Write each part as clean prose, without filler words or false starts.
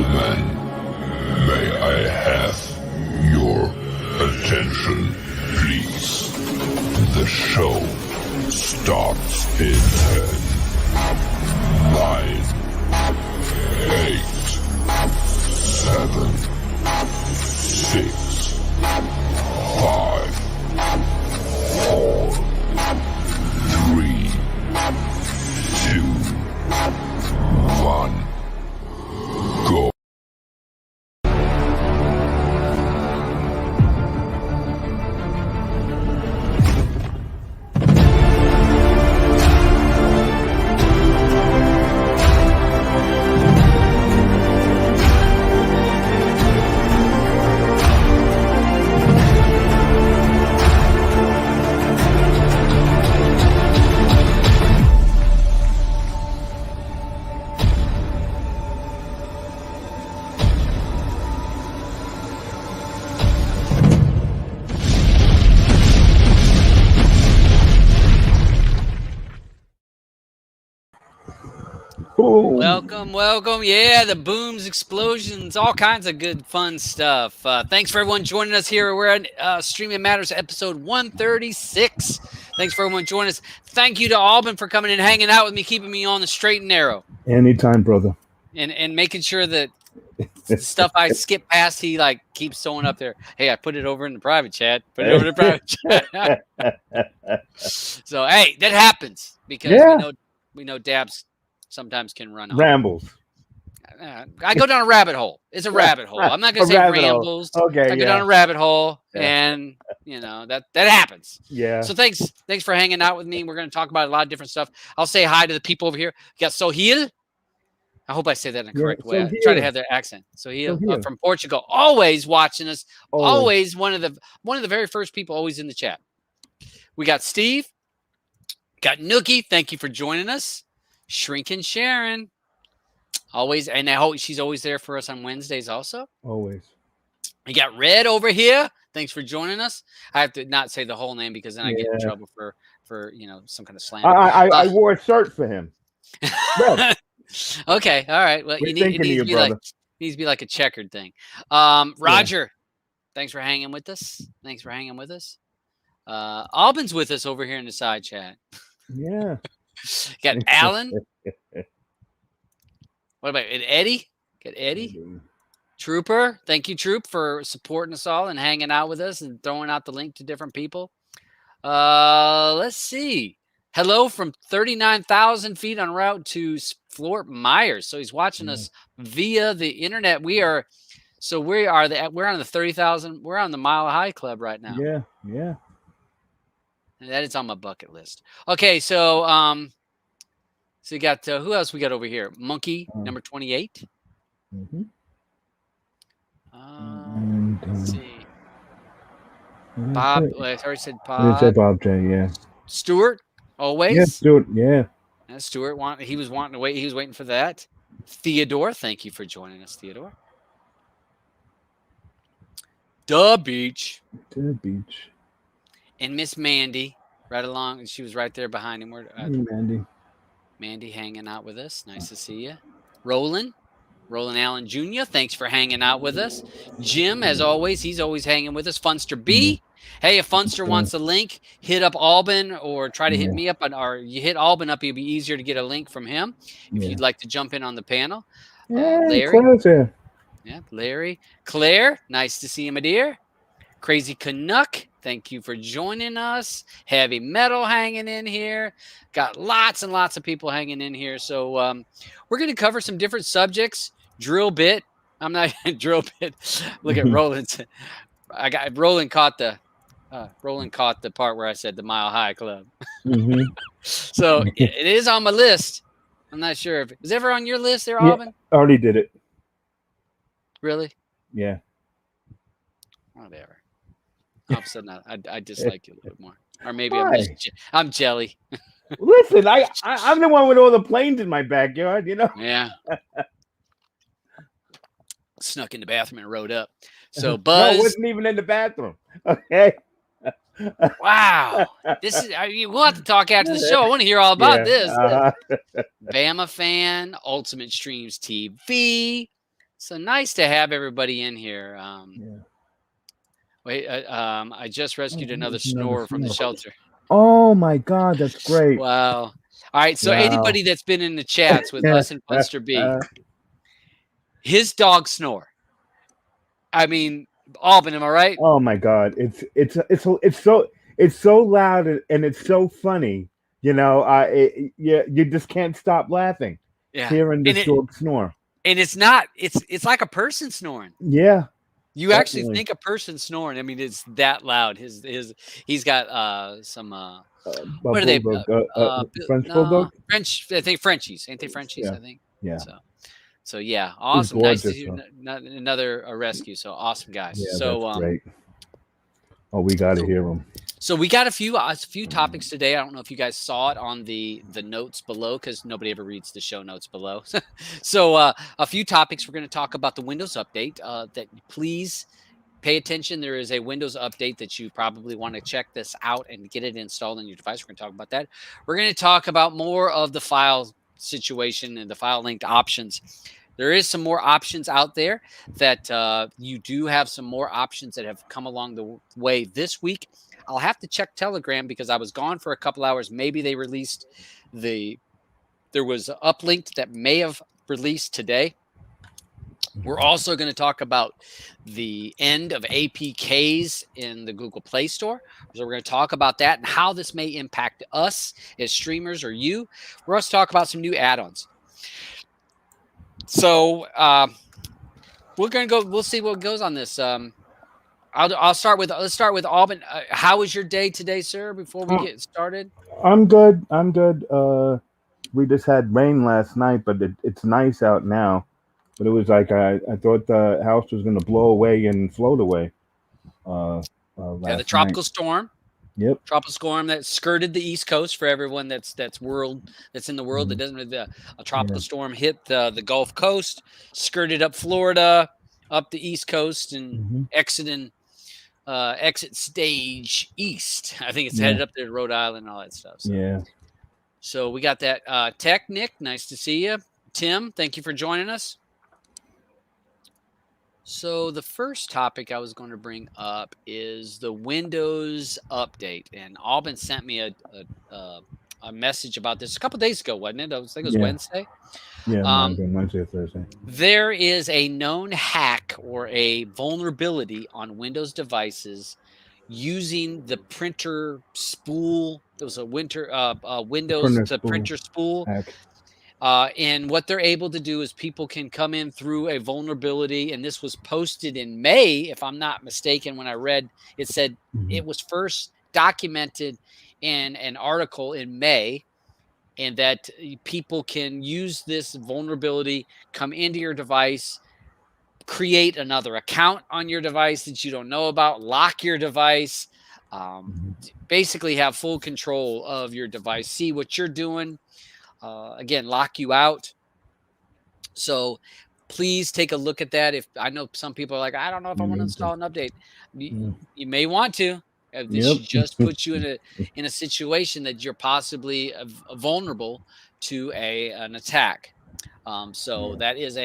Gentlemen, may I have your attention, please? The show starts in 10, 9, 8, 7, 6, 5, 4, 3, 2, 1. Go. Welcome. Yeah, the booms, explosions, all kinds of good, fun stuff. Thanks for everyone joining us here. We're at Streaming Matters episode 136. Thanks for everyone joining us. Thank you to Alban for coming and hanging out with me, keeping me on the straight and narrow. Anytime, brother. And making sure that the stuff I skip past, he like keeps throwing up there. Hey, I put it over in the private chat. So, hey, that happens because we know Dabs sometimes can run off. Rambles. I go down a rabbit hole. It's a rabbit hole. I'm not going to say rambles. Okay, I go down a rabbit hole, and that happens. Yeah. So thanks for hanging out with me. We're going to talk about a lot of different stuff. I'll say hi to the people over here. We got Sohil. I hope I say that in the correct way. I try to have their accent. Sohil from Portugal, always watching us. Always one of the very first people always in the chat. We got Steve. Got Nookie. Thank you for joining us. Shrinking Sharon. Always, and I hope she's always there for us on Wednesdays also. Always. We got Red over here. Thanks for joining us. I have to not say the whole name because then I get in trouble for some kind of slander. I wore a shirt for him. Okay, all right. Well, it needs to be like a checkered thing. Roger, thanks for hanging with us. Alban's with us over here in the side chat. Yeah. Got Alan. What about Eddie? Got Eddie. Trooper. Thank you, Troop, for supporting us all and hanging out with us and throwing out the link to different people. Let's see. Hello from 39,000 feet en route to Fort Myers. So he's watching us via the internet. We're on the 30,000. We're on the Mile High Club right now. Yeah. And that is on my bucket list. Okay, so you got who else we got over here? Monkey number 28. Mm-hmm. Let's see. Bob. I already said Bob. You said Bob J. Yeah. Stuart. Always. Yeah, Stuart. Yeah. Stuart he was wanting to wait. He was waiting for that. Theodore. Thank you for joining us, Theodore. The Beach. And Miss Mandy, right along. She was right there behind him. Mandy hanging out with us. Nice to see you. Roland Allen Jr., thanks for hanging out with us. Jim, as always, he's always hanging with us. Funster B. Hey, if Funster wants a link, hit up Alban or try to hit me up. Or you hit Alban up, it'll be easier to get a link from him if you'd like to jump in on the panel. Larry. Larry. Claire, nice to see you, my dear. Crazy Canuck, thank you for joining us. Heavy Metal hanging in here. Got lots and lots of people hanging in here. So we're going to cover some different subjects. Drill bit. I'm not drill bit. Look at Roland. Roland caught the part where I said the Mile High Club. Mm-hmm. So it is on my list. I'm not sure if it's ever on your list there, Alban. I already did it. Really? Yeah. Whatever. All of a sudden, I dislike you a little bit more, or maybe I'm jelly. Listen, I'm the one with all the planes in my backyard, Yeah. Snuck in the bathroom and rode up. So Buzz. No, wasn't even in the bathroom. Okay. Wow. We'll have to talk after the show. I want to hear all about this. Bama fan, Ultimate Streams TV. So nice to have everybody in here. Yeah. Wait, I just rescued another there's another snorer from the snore. shelter. Oh my God, that's great. Wow. All right. So Wow. anybody that's been in the chats with us and Buster B, his dog snore. I mean, Alban, am I right? Oh my God, it's so loud and it's so funny. You just can't stop laughing Yeah. hearing And this dog snore. it's not. It's like a person snoring. Yeah, You actually definitely. think a person snoring. I mean, it's that loud. He's got some A what are they? bulldog, French No, bulldog. French. I think Frenchies. Ain't they Frenchies? Yeah, I think. yeah. So yeah, He's awesome. Nice to gorgeous. hear So. another rescue. So awesome, guys. Yeah, that's So great. Oh, we got to so, hear him. so we got a few topics today. I don't know if you guys saw it on the notes below because nobody ever reads the show notes below. So a few topics. We're going to talk about the Windows update. That please pay attention. There is a Windows update that you probably want to check this out and get it installed on your device. We're going to talk about that. We're going to talk about more of the file situation and the file linked options. There is some more options out there that you do have some more options that have come along the way this week. I'll have to check Telegram because I was gone for a couple hours. Maybe they released there was uplinked that may have released today. We're also going to talk about the end of APKs in the Google Play Store. So we're going to talk about that and how this may impact us as streamers or you. We're also talk about some new add-ons. So we're going to go. We'll see what goes on this. Let's start with Alban. How was your day today, sir? Before we get started, I'm good. We just had rain last night, but it's nice out now. But it was like I thought the house was going to blow away and float away. the tropical storm. Yep. Tropical storm that skirted the East Coast for everyone that's in the world that doesn't. A tropical storm hit the Gulf Coast, skirted up Florida, up the East Coast, and exit stage east. I think it's headed up there to Rhode Island and all that stuff. So. Yeah. So we got that. Tech Nick, nice to see you. Tim, thank you for joining us. So the first topic I was going to bring up is the Windows update, and Alban sent me a message about this a couple days ago, wasn't it? I think it was Wednesday. Yeah, Wednesday or Thursday. There is a known hack or a vulnerability on Windows devices using the printer spool. There was a Windows to printer spool. Hack. And what they're able to do is people can come in through a vulnerability. And this was posted in May, if I'm not mistaken. When I read, it said it was first documented in an article in May, and that people can use this vulnerability, come into your device, create another account on your device that you don't know about, lock your device, basically have full control of your device, see what you're doing. Again, lock you out. So please take a look at that. If I know some people are like, I don't know if I want to install an update. You may want to. This just puts you in a situation that you're possibly vulnerable to an attack. So that is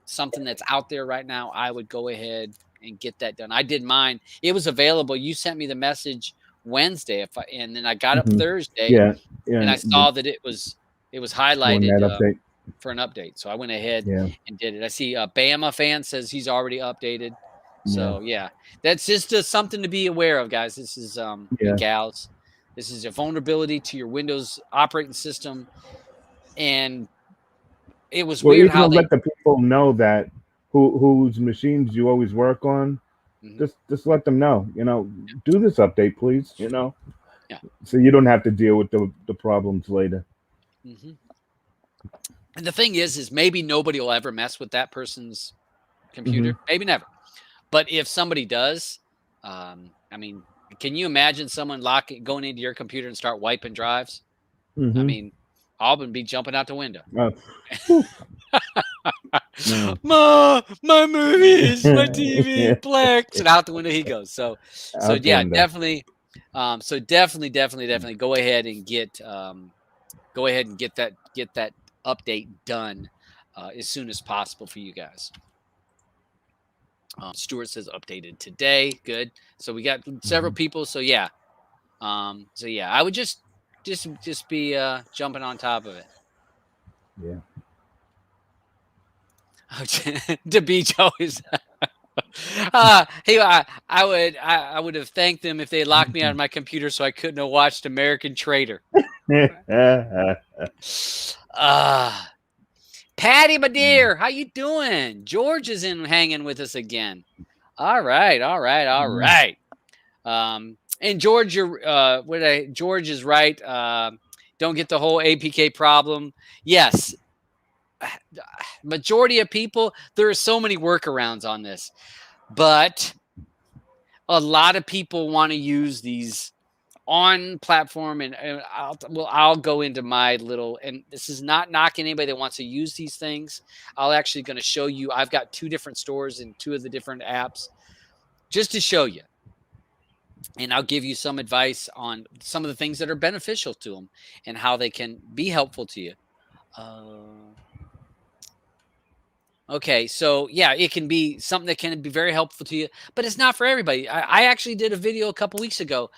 something that's out there right now. I would go ahead and get that done. I did mine. It was available. You sent me the message Wednesday, and then I got up Thursday, and I saw that it was highlighted for an update. So I went ahead and did it. I see Bama fan says he's already updated. So yeah, that's just something to be aware of, guys. This is and gals. This is a vulnerability to your Windows operating system, and it was weird how they let the people know that whose machines you always work on. Just let them know. Do this update, please. So you don't have to deal with the problems later. And the thing is maybe nobody will ever mess with that person's computer. Maybe never. But if somebody does, I mean, can you imagine someone going into your computer and start wiping drives? I mean, Alban be jumping out the window. My movies, my TV, Plex, and out the window he goes. So yeah, definitely. So definitely go ahead and get that update done as soon as possible for you guys. Stuart says updated today. Good. So we got several people. So yeah. I would just be jumping on top of it. Yeah. The beach always. Hey, I would have thanked them if they locked me out of my computer so I couldn't have watched American Trader. Patty, my dear, how you doing? George is in hanging with us again. All right. And George, George is right. Don't get the whole APK problem. Yes. Majority of people, there are so many workarounds on this, but a lot of people want to use these on platform, and I'll go into my little, and this is not knocking anybody that wants to use these things. I'll actually going to show you. I've got 2 different stores in 2 of the different apps just to show you. And I'll give you some advice on some of the things that are beneficial to them and how they can be helpful to you. Okay, so yeah, it can be something that can be very helpful to you, but it's not for everybody. I actually did a video a couple weeks ago.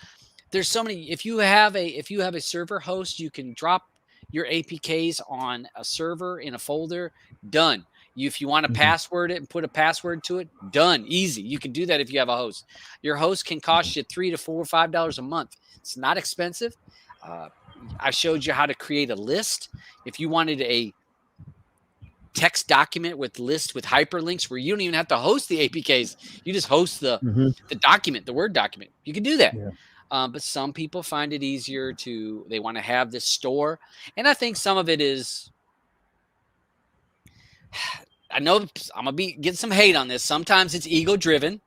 There's so many. If you have a server host, you can drop your APKs on a server in a folder. Done. If you want to password it and put a password to it, done. Easy. You can do that if you have a host. Your host can cost you $3 to $4 or $5 a month. It's not expensive. I showed you how to create a list. If you wanted a text document with lists with hyperlinks where you don't even have to host the APKs, you just host the document, the Word document. You can do that. Yeah. But some people find it easier they want to have this store. And I think some of it is, I know I'm going to get some hate on this. Sometimes it's ego driven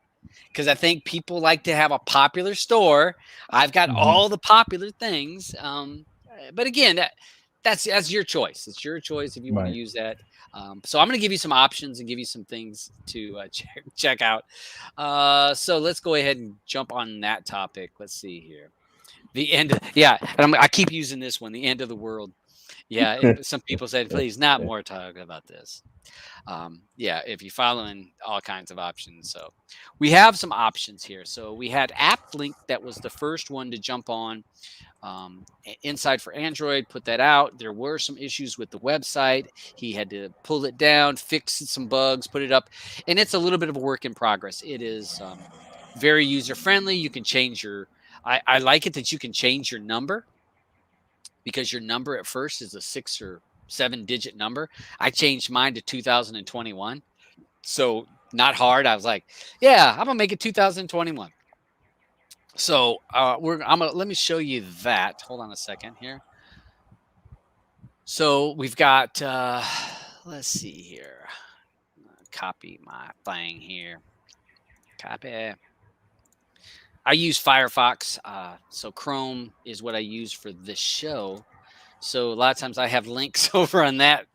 because I think people like to have a popular store. I've got all the popular things. But again, that's your choice. It's your choice if you want to use that. So I'm going to give you some options and give you some things to check out. So let's go ahead and jump on that topic. Let's see here. The end. And I keep using this one, the end of the world. Yeah. Some people said, please, not more talk about this. If you're following all kinds of options. So we have some options here. So we had AppLink that was the first one to jump on. Inside for Android, put that out. There were some issues with the website. He had to pull it down, fix some bugs, put it up, and it's a little bit of a work in progress. It is very user friendly. You can change I like it that you can change your number because your number at first is a 6 or 7 digit number. I changed mine to 2021, so not hard. I was like, yeah, I'm gonna make it 2021. So let me show you that. Hold on a second here. So we've got, let's see here. Copy my thing here. Copy. I use Firefox. So Chrome is what I use for this show. So a lot of times I have links over on that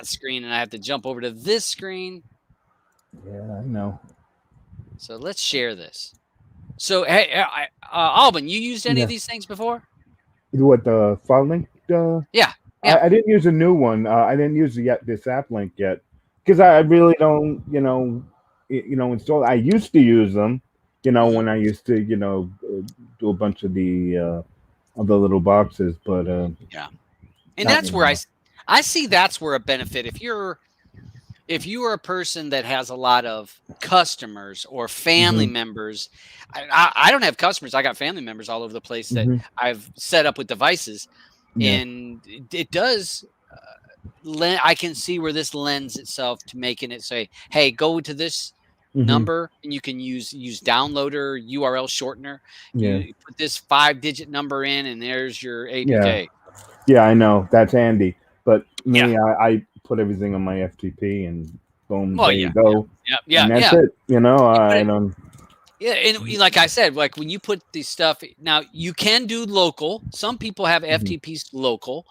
screen, and I have to jump over to this screen. Yeah, I know. So let's share this. So, hey, Alban, you used any of these things before? What, the file link? Yeah. I didn't use a new one. I didn't use this app link yet because I really don't, install. I used to use them, when I used to, do a bunch of the little boxes. But and that's where I see that's where a benefit. If you are a person that has a lot of customers or family members, I don't have customers. I got family members all over the place that I've set up with devices, and it does. I can see where this lends itself to making it say, "Hey, go to this number, and you can use downloader URL shortener. You put this 5-digit number in, and there's your APK." Yeah, I know that's handy, but me, I put everything on my FTP and boom, there you go. Yeah, and that's it. I don't. Yeah, and like I said, like when you put this stuff, now you can do local. Some people have FTPs local.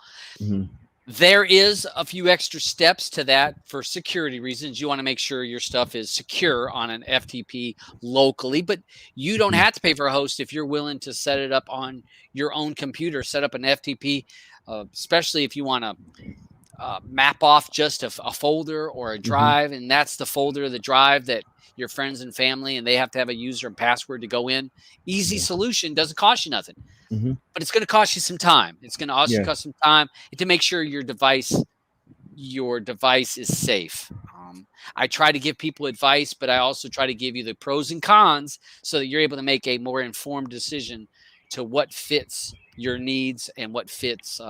There is a few extra steps to that for security reasons. You want to make sure your stuff is secure on an FTP locally, but you don't have to pay for a host if you're willing to set it up on your own computer, set up an FTP, especially if you want to map off just a folder or a drive, and that's the folder of the drive that your friends and family, and they have to have a user and password to go in. Easy solution, doesn't cost you nothing, but it's going to cost you some time. It's going to also cost some time to make sure your device is safe. I try to give people advice, but I also try to give you the pros and cons so that you're able to make a more informed decision to what fits your needs and what fits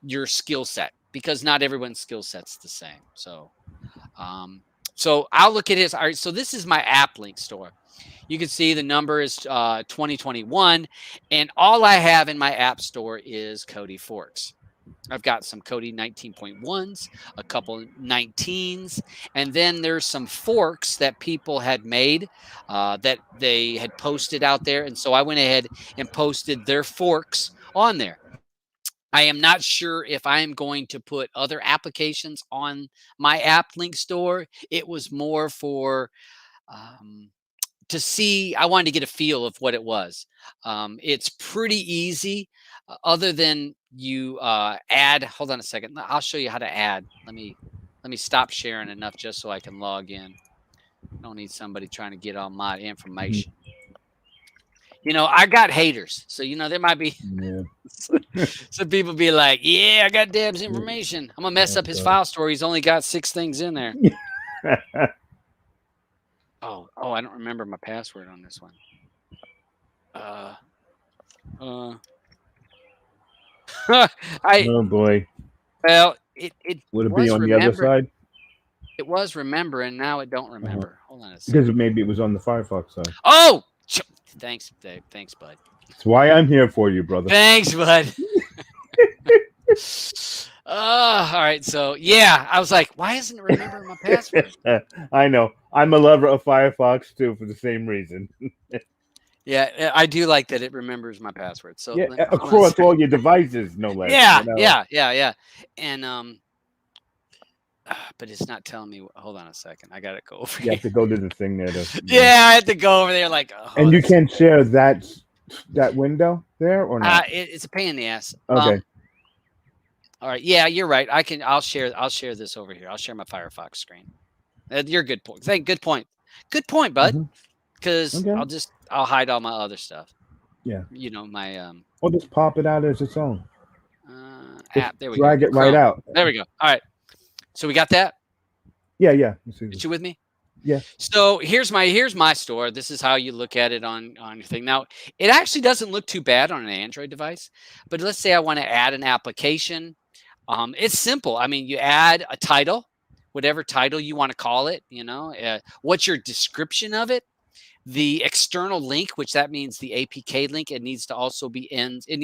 your skill set, because not everyone's skill set's the same. So I'll look at his. All right, so this is my app link store. You can see the number is 2021, and all I have in my app store is Kodi forks. I've got some Kodi 19.1s, a couple 19s, and then there's some forks that people had made that they had posted out there. And so I went ahead and posted their forks on there. I am not sure if I am going to put other applications on my app link store. It was more for to see. I wanted to get a feel of what it was. It's pretty easy, other than you add. Hold on a second. I'll show you how to add. Let me stop sharing enough just so I can log in. I don't need somebody trying to get all my information. I got haters, so there might be some people be like, "Yeah, I got Deb's information. I'm gonna mess up his file store. He's only got 6 things in there." Oh, I don't remember my password on this one. Oh boy. Well, it would it be on the other side? It was remember, and now it don't remember. Hold on a second. Because maybe it was on the Firefox side. Oh, thanks, Dave. Thanks, bud. That's why I'm here for you, brother. Thanks, bud. All right. So yeah, I was like, why isn't it remembering my password? I know. I'm a lover of Firefox too, for the same reason. Yeah, I do like that it remembers my password. So across all your devices, no less. Yeah. And but it's not telling me. Hold on a second. I got to go over here. You have to go to the thing there. I had to go over there. Like, and you can't share that window there or not? It's a pain in the ass. Okay. All right. Yeah, you're right. I'll share this over here. I'll share my Firefox screen. You're good point. Good point. Good point, bud. Because I'll hide all my other stuff. Yeah. My or just pop it out as its own. App. There we go. Drag it right out. There we go. All right. So we got that? Yeah. Are you with me? Yeah. So here's my store. This is how you look at it on your thing. Now, it actually doesn't look too bad on an Android device, but let's say I want to add an application. It's simple. I mean, you add a title, whatever title you want to call it, what's your description of it? The external link, which that means the APK link, it needs to also end in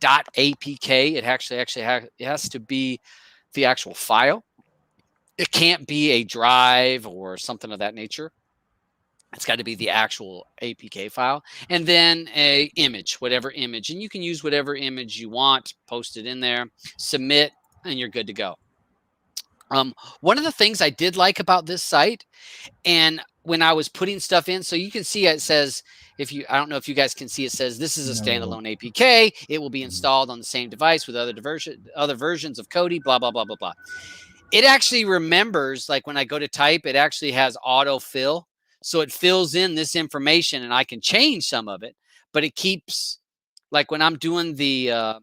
.apk. It it has to be the actual file. It can't be a drive or something of that nature. It's got to be the actual APK file. And then a image, whatever image. And you can use whatever image you want, post it in there, submit, and you're good to go. One of the things I did like about this site, and when I was putting stuff in, so you can see it says, I don't know if you guys can see, it says this is a standalone APK. It will be installed on the same device with other versions of Kodi, blah, blah, blah, blah, blah. It actually remembers, like when I go to type, it actually has autofill. So it fills in this information and I can change some of it, but it keeps, like when I'm doing the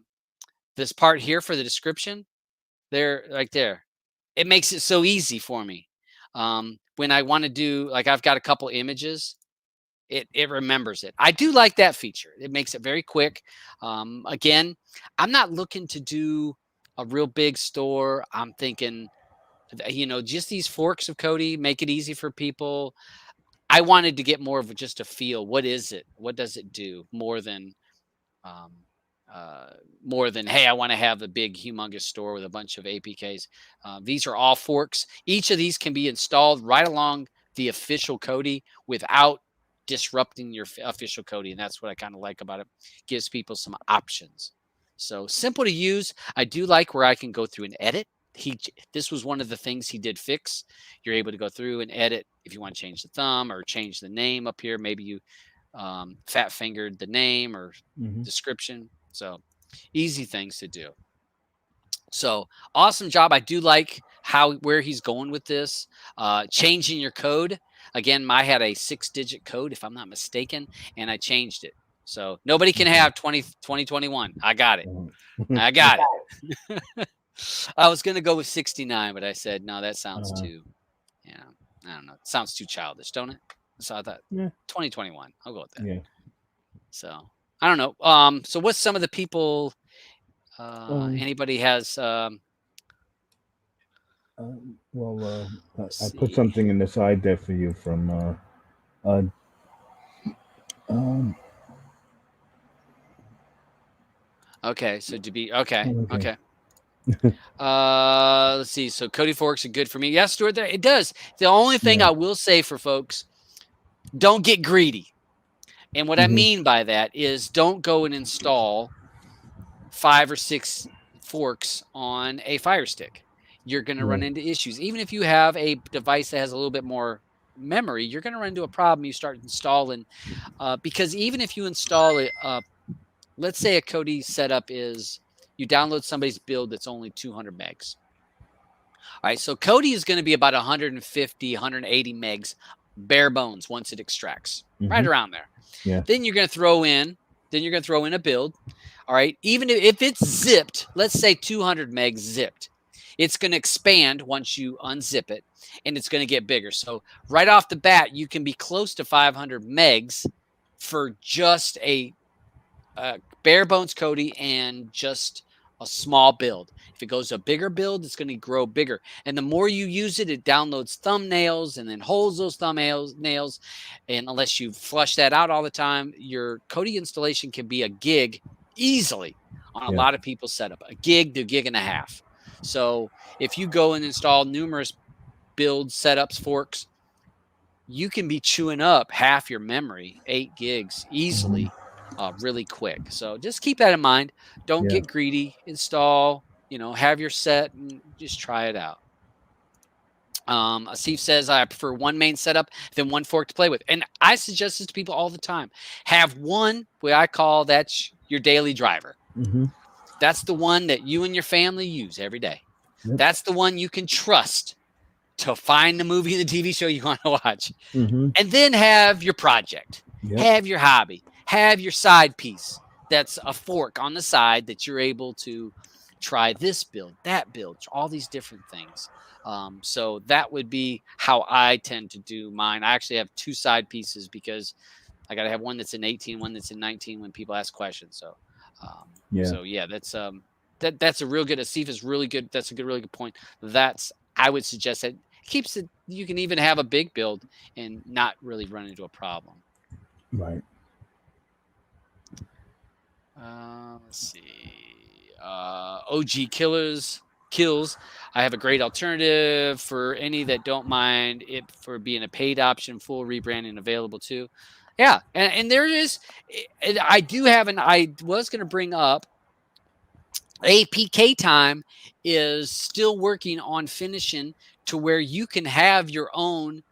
this part here for the description, there, right there, it makes it so easy for me. When I want to do, like I've got a couple images, it remembers it. I do like that feature. It makes it very quick. Again, I'm not looking to do a real big store. I'm thinking, just these forks of Kodi, make it easy for people. I wanted to get more of just a feel. What is it? What does it do? More than, hey, I want to have a big, humongous store with a bunch of APKs. These are all forks. Each of these can be installed right along the official Kodi without disrupting your official Kodi. And that's what I kind of like about it. Gives people some options. So simple to use. I do like where I can go through and edit. This was one of the things he did fix. You're able to go through and edit if you want to change the thumb or change the name up here. Maybe you fat fingered the name or description. So easy things to do. So awesome job. I do like where he's going with this. Changing your code. Again, I had a 6-digit code, if I'm not mistaken, and I changed it. So nobody can have 2021. I got it. I got it. I was going to go with 69, but I said, no, that sounds too, I don't know. It sounds too childish, don't it? So I thought 2021. I'll go with that. Yeah. So I don't know. So what's some of the people, anybody has, I put something in the side there for you from okay, so to be okay. Let's see. So Cody forks are good for me. Yes, Stuart, it does. The only thing I will say for folks, don't get greedy. And what I mean by that is don't go and install 5 or 6 forks on a Fire Stick. You're going to run into issues. Even if you have a device that has a little bit more memory, you're going to run into a problem. You start installing, because even if you install it, let's say a Cody setup is you download somebody's build that's only 200 megs. All right, so Cody is going to be about 150, 180 megs bare bones once it extracts, right around there. Yeah. Then you're going to throw in a build. All right, even if it's zipped, let's say 200 megs zipped, it's going to expand once you unzip it, and it's going to get bigger. So right off the bat, you can be close to 500 megs for just a bare bones Cody and just a small build. If it goes to a bigger build, it's going to grow bigger. And the more you use it, it downloads thumbnails and then holds those thumbnails. And unless you flush that out all the time, your Cody installation can be a gig easily on a lot of people's setup, a gig to gig and a half. So if you go and install numerous builds, setups, forks, you can be chewing up half your memory, 8 gigs easily. Really quick. So just keep that in mind. Don't get greedy. Install, have your set and just try it out. Asif says, I prefer one main setup than one fork to play with. And I suggest this to people all the time. Have one, what I call that's your daily driver. That's the one that you and your family use every day. That's the one you can trust to find the movie and the TV show you want to watch. And then have your project. Have your hobby. Have your side piece that's a fork on the side that you're able to try this build, that build, all these different things. So that would be how I tend to do mine. I actually have 2 side pieces because I got to have one that's in 18, one that's in 19 when people ask questions. So, that's a real good. Asif is really good. That's a really good point. I would suggest that keeps it. You can even have a big build and not really run into a problem. Right. Let's see. OG kills. I have a great alternative for any that don't mind it for being a paid option, full rebranding available too. Yeah, and there is. I do have I was going to bring up APK Time is still working on finishing to where you can have your own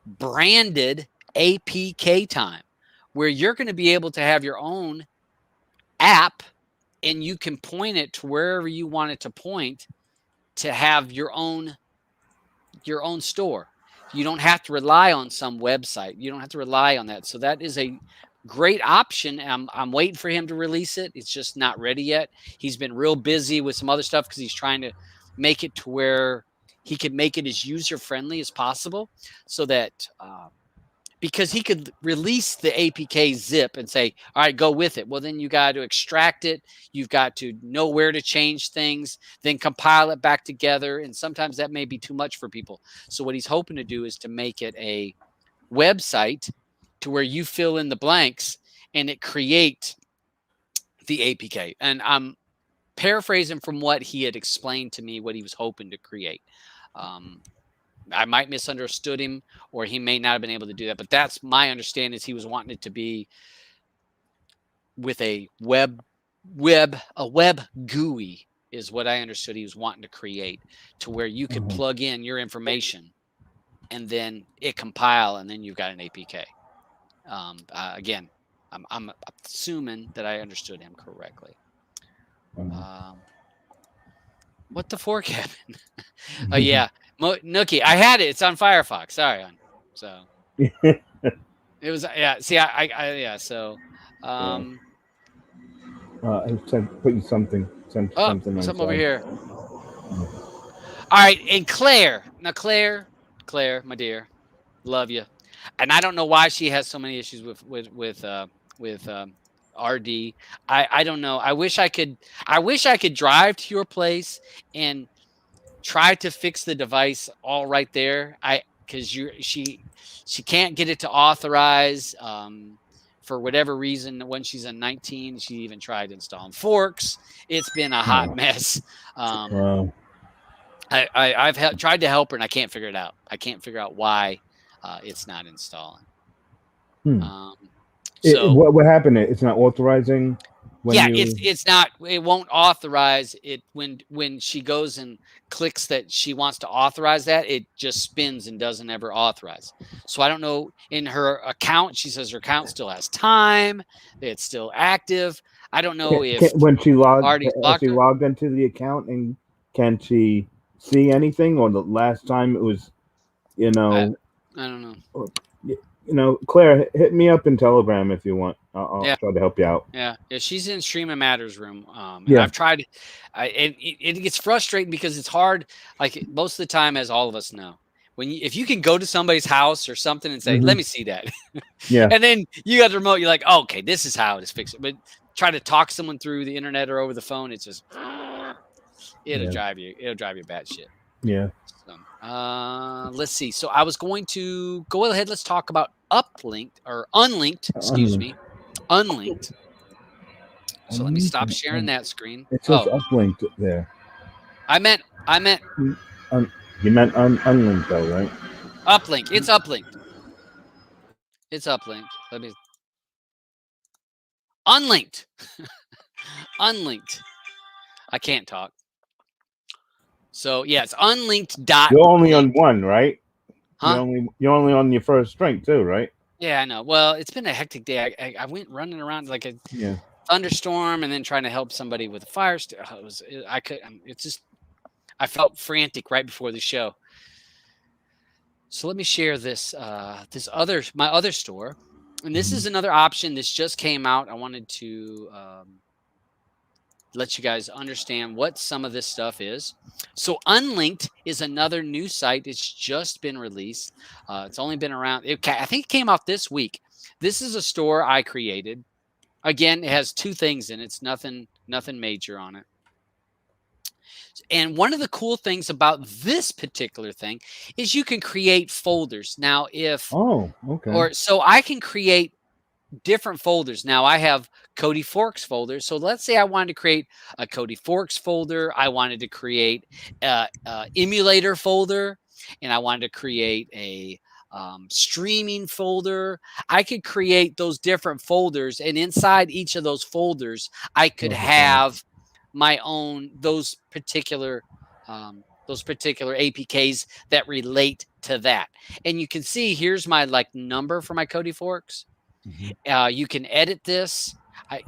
branded APK Time, where you're going to be able to have your own app and you can point it to wherever you want it to point to have your own store. You don't have to rely on some website. You don't have to rely on that. So that is a great option. I'm waiting for him to release it. It's just not ready yet. He's been real busy with some other stuff because he's trying to make it to where he can make it as user-friendly as possible so that because he could release the APK zip and say, all right, go with it. Well, then you got to extract it. You've got to know where to change things, then compile it back together. And sometimes that may be too much for people. So what he's hoping to do is to make it a website to where you fill in the blanks and it create the APK. And I'm paraphrasing from what he had explained to me, what he was hoping to create. I might misunderstood him, or he may not have been able to do that. But that's my understanding is he was wanting it to be with a web GUI is what I understood he was wanting to create to where you could plug in your information and then it compile and then you've got an APK. Again, I'm assuming that I understood him correctly. What the fork happened? Oh yeah, Nookie. I had it. It's on Firefox. Sorry. So it was yeah. See, yeah. So I put you something. Something on something over side. here. All right, and Claire. Now, Claire, my dear, love you. And I don't know why she has so many issues with RD. I don't know. I wish I could drive to your place and try to fix the device all right there. Because she can't get it to authorize for whatever reason. When she's in 19, she even tried installing forks. It's been a hot mess. Wow. I've tried to help her and I can't figure it out. I can't figure out why it's not installing. So what happened? It's not authorizing. It's not. It won't authorize it when she goes and clicks that she wants to authorize that. It just spins and doesn't ever authorize. So I don't know. In her account, she says her account still has time. It's still active. I don't know when she logged into the account, and can she see anything? Or the last time it was, I don't know. Claire, hit me up in Telegram if you want. I'll try to help you out. Yeah. She's in Streaming Matters room. And I've tried. It gets frustrating because it's hard. Like most of the time, as all of us know, if you can go to somebody's house or something and say, "Let me see that," and then you got the remote, you're like, oh, "Okay, this is how it is fixed." But try to talk someone through the internet or over the phone, it's just it'll drive you batshit. Yeah. So, let's see. So I was going to go ahead. Let's talk about unlinked. Excuse me, unlinked. So let me stop sharing that screen. It says uplinked there. I meant. You meant unlinked though, right? Uplink. It's uplinked. It's uplinked. Let me. Unlinked. Unlinked. I can't talk. So yeah, it's unlinked. You're only on one, right? Huh? You're only on your first string too, right? Yeah, I know. Well, it's been a hectic day. I went running around like a thunderstorm, and then trying to help somebody with a fire. I felt frantic right before the show. So let me share this. My other store, and this is another option. This just came out. I wanted to let you guys understand what some of this stuff is. So Unlinked is another new site. It's just been released. It's only been around. I think it came out this week. This is a store I created. Again, it has two things in it. It's nothing major on it. And one of the cool things about this particular thing is you can create folders. Now, so I can create different folders. Now I have Cody Forks folders. So let's say I wanted to create a Cody Forks folder. I wanted to create a emulator folder, and I wanted to create a streaming folder. I could create those different folders, and inside each of those folders, I could have my own those particular APKs that relate to that. And you can see here's my number for my Cody Forks. You can edit this.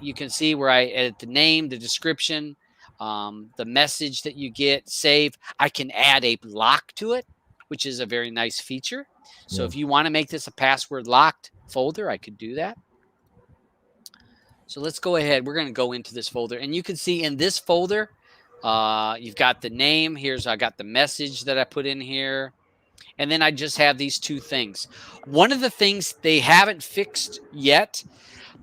You can see where I edit the name, the description, the message that you get, save. I can add a lock to it, which is a very nice feature. So if you want to make this a password locked folder, I could do that. So let's go ahead. We're going to go into this folder, and you can see in this folder, you've got the name. I got the message that I put in here. And then I just have these two things. One of the things they haven't fixed yet,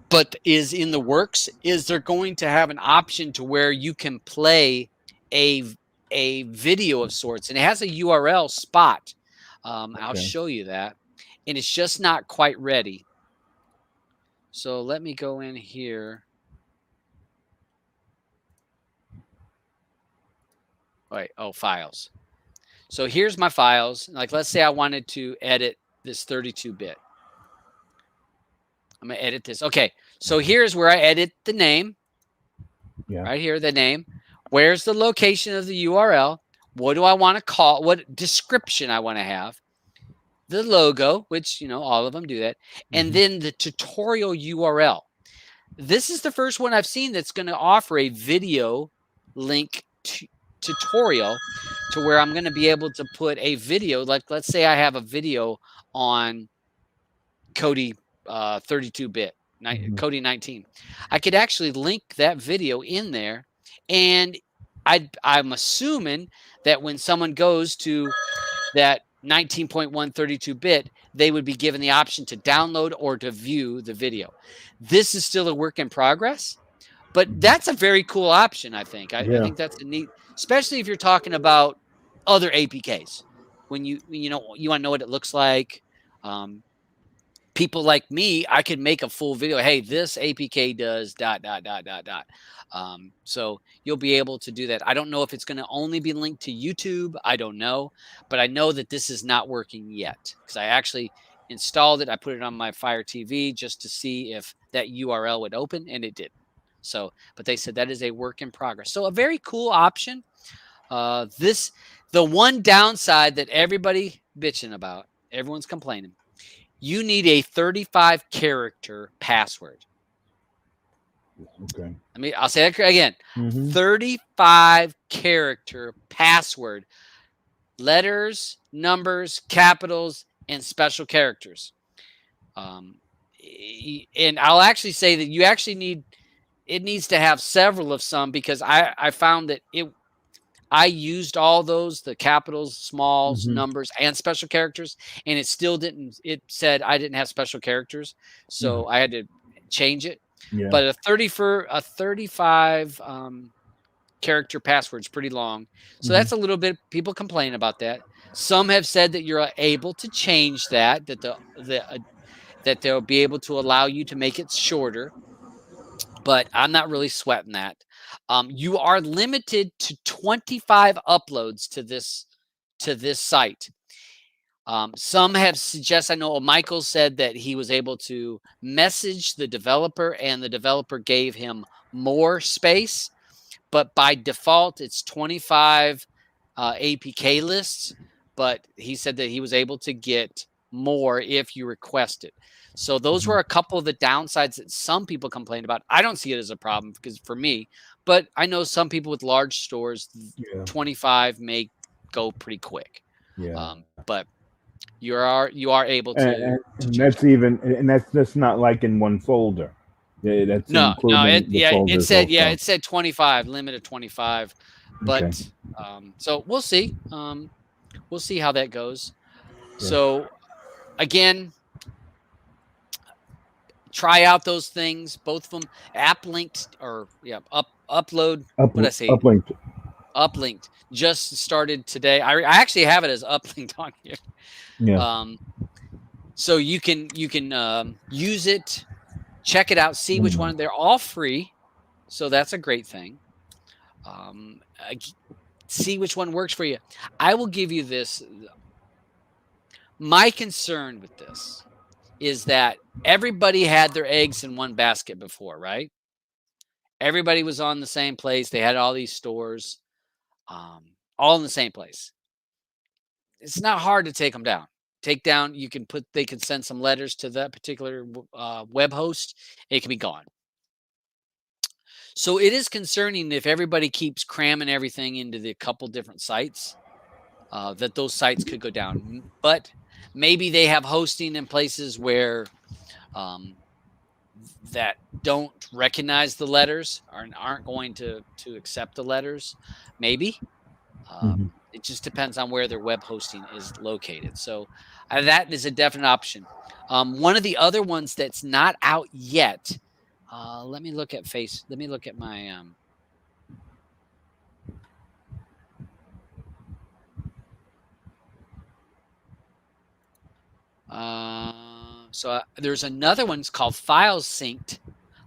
but is in the works, is they're going to have an option to where you can play a video of sorts. And it has a URL spot. I'll show you that. And it's just not quite ready. So let me go in here. Wait, files. So here's my files. Let's say I wanted to edit this 32-bit. I'm going to edit this. Okay, so here's where I edit the name. Right here, the name. Where's the location of the URL? What do I want to call? What description I want to have? The logo, which, all of them do that. And then the tutorial URL. This is the first one I've seen that's going to offer a video link tutorial to where I'm going to be able to put a video. Like, let's say I have a video on Kodi 32-bit, Kodi 19. I could actually link that video in there, and I'm assuming that when someone goes to that 19.1 32-bit, they would be given the option to download or to view the video. This is still a work in progress, but that's a very cool option, I think. I think that's a neat, especially if you're talking about other APKs. When you want to know what it looks like. People like me, I could make a full video. Hey, this APK does ... So you'll be able to do that. I don't know if it's going to only be linked to YouTube. I don't know, but I know that this is not working yet because I actually installed it. I put it on my Fire TV just to see if that URL would open, and it did. So, but they said that is a work in progress. So a very cool option. The one downside that everybody bitching about, everyone's complaining. You need a 35-character password. Okay. I'll say that again. 35-character password. Letters, numbers, capitals, and special characters. And I'll actually say that you actually needs to have several of some, because I found that I used all those, the capitals, smalls, numbers, and special characters, and it still didn't. It said I didn't have special characters, so I had to change it. Yeah. But a 35 character password is pretty long, so that's a little bit. People complain about that. Some have said that you're able to change that they'll be able to allow you to make it shorter. But I'm not really sweating that. You are limited to 25 uploads to this site. Some have suggested, I know Michael said that he was able to message the developer and the developer gave him more space, but by default it's 25 APK lists, but he said that he was able to get more if you request it. So those were a couple of the downsides that some people complained about. I don't see it as a problem because for me, but I know some people with large stores, 25 may go pretty quick. Yeah. But you are able to. And that's just not like in one folder. That's it said 25, limit of 25. But so we'll see. We'll see how that goes. Yeah. So again, try out those things, both of them. Uplinked. What did I say? Uplinked just started today. I actually have it as uplinked on here. Yeah. So you can use it, check it out, see which one. They're all free, so that's a great thing. See which one works for you. I will give you this. My concern with this is that everybody had their eggs in one basket before, right? Everybody was on the same place. They had all these stores, all in the same place. It's not hard to take them down. They can send some letters to that particular web host. It can be gone. So it is concerning if everybody keeps cramming everything into the couple different sites, that those sites could go down. But maybe they have hosting in places where that don't recognize the letters or aren't going to accept the letters. Maybe. It just depends on where their web hosting is located. So that is a definite option. One of the other ones that's not out yet. Let me look at my. So there's another one. It's called File Synced.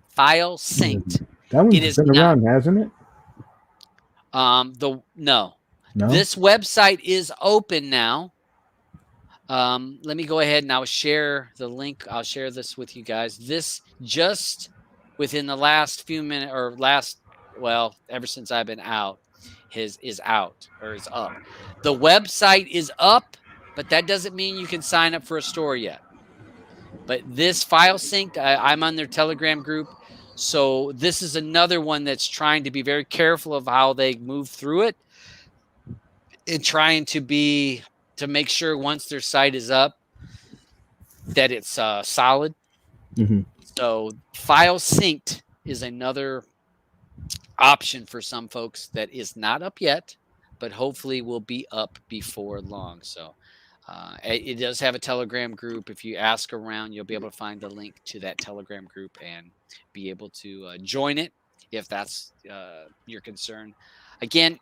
File Synced. That one's been around, hasn't it? No. This website is open now. Let me go ahead and I'll share the link. I'll share this with you guys. This just within the last few minutes ever since I've been out, is out or is up. The website is up, but that doesn't mean you can sign up for a store yet. But this File Synced, I'm on their Telegram group. So this is another one that's trying to be very careful of how they move through it. and trying to make sure once their site is up that it's solid. Mm-hmm. So file synced is another option for some folks that is not up yet, but hopefully will be up before long. So it does have a Telegram group. If you ask around, you'll be able to find the link to that Telegram group and be able to join it if that's your concern. Again,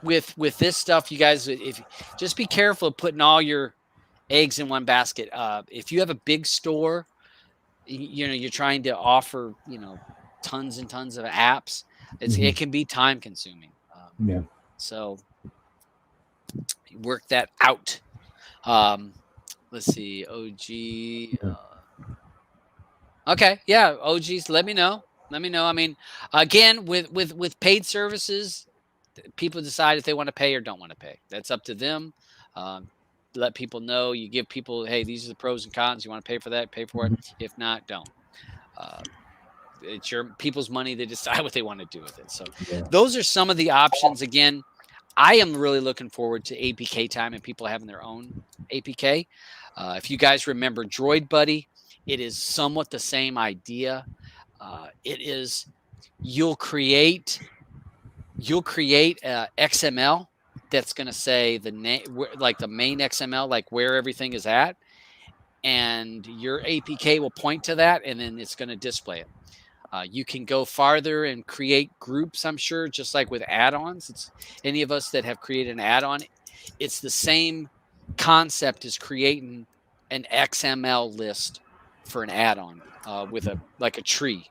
with this stuff, you guys, if just be careful of putting all your eggs in one basket. If you have a big store, you're trying to offer, tons and tons of apps. It can be time consuming. Yeah. So work that out. Let's see, OG. Okay, yeah, OGs. Let me know. Let me know. I mean, again, with paid services, people decide if they want to pay or don't want to pay. That's up to them. Let people know. You give people, hey, these are the pros and cons. You want to pay for that? Pay for it. If not, don't. It's your people's money. They decide what they want to do with it. So those are some of the options. Again, I am really looking forward to APK time and people having their own APK. If you guys remember Droid Buddy, it is somewhat the same idea. It is you'll create XML that's going to say the name, like the main XML, like where everything is at, and your APK will point to that, and then it's going to display it. You can go farther and create groups, I'm sure, just like with add-ons. It's any of us that have created an add-on, it's the same concept as creating an XML list for an add-on with a tree.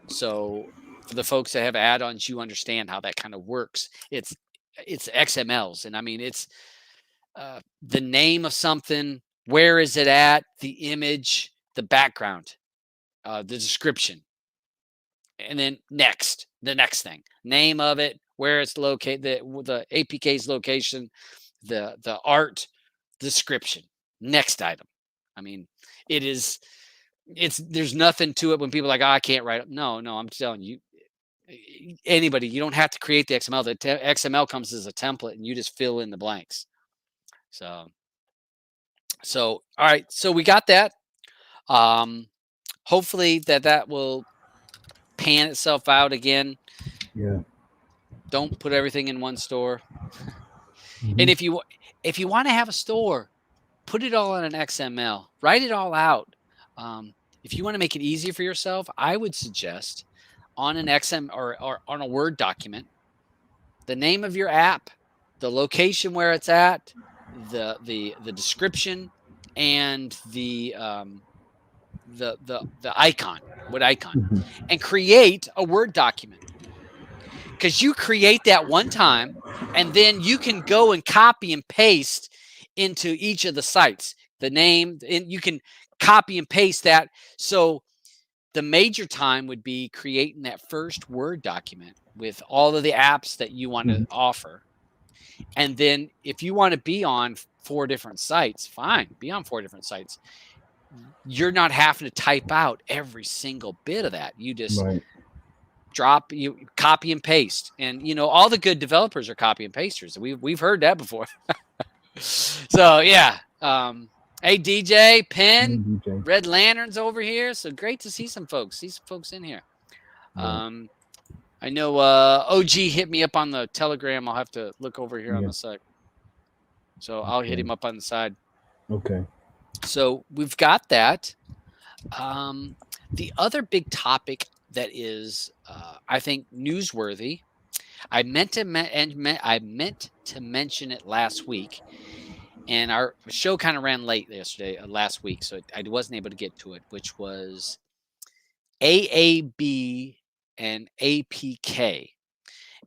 So for the folks that have add-ons, you understand how that kind of works. It's XMLs, and I mean it's the name of something, where is it at, the image, the background, the description. And then the next thing, name of it, where it's located, the APK's location, the art, description, next item. I mean, there's nothing to it when people are like, I can't write it. No, I'm telling you, anybody, you don't have to create the XML. The XML comes as a template and you just fill in the blanks. So all right. So we got that. Hopefully that will pan itself out again. Yeah. Don't put everything in one store. And if you want to have a store, put it all on an XML. Write it all out. If you want to make it easy for yourself, I would suggest on an XM or on a Word document, the name of your app, the location where it's at, the description, and the icon, what icon, and create a Word document. Because you create that one time, and then you can go and copy and paste into each of the sites the name, and you can copy and paste that. So the major time would be creating that first Word document with all of the apps that you want to offer. And then if you want to be on 4 different sites, fine, be on 4 different sites. You're not having to type out every single bit of that. You just you copy and paste. And all the good developers are copy and pasters. We've heard that before. So yeah. Hey DJ, Penn, Red Lanterns over here. So great to see some folks. In here. I know OG hit me up on the Telegram. I'll have to look over here on the side. So I'll hit him up on the side. Okay. So we've got that. The other big topic that is, I think, newsworthy. I meant to mention it last week, and our show kind of ran late last week, so I wasn't able to get to it, which was AAB and APK.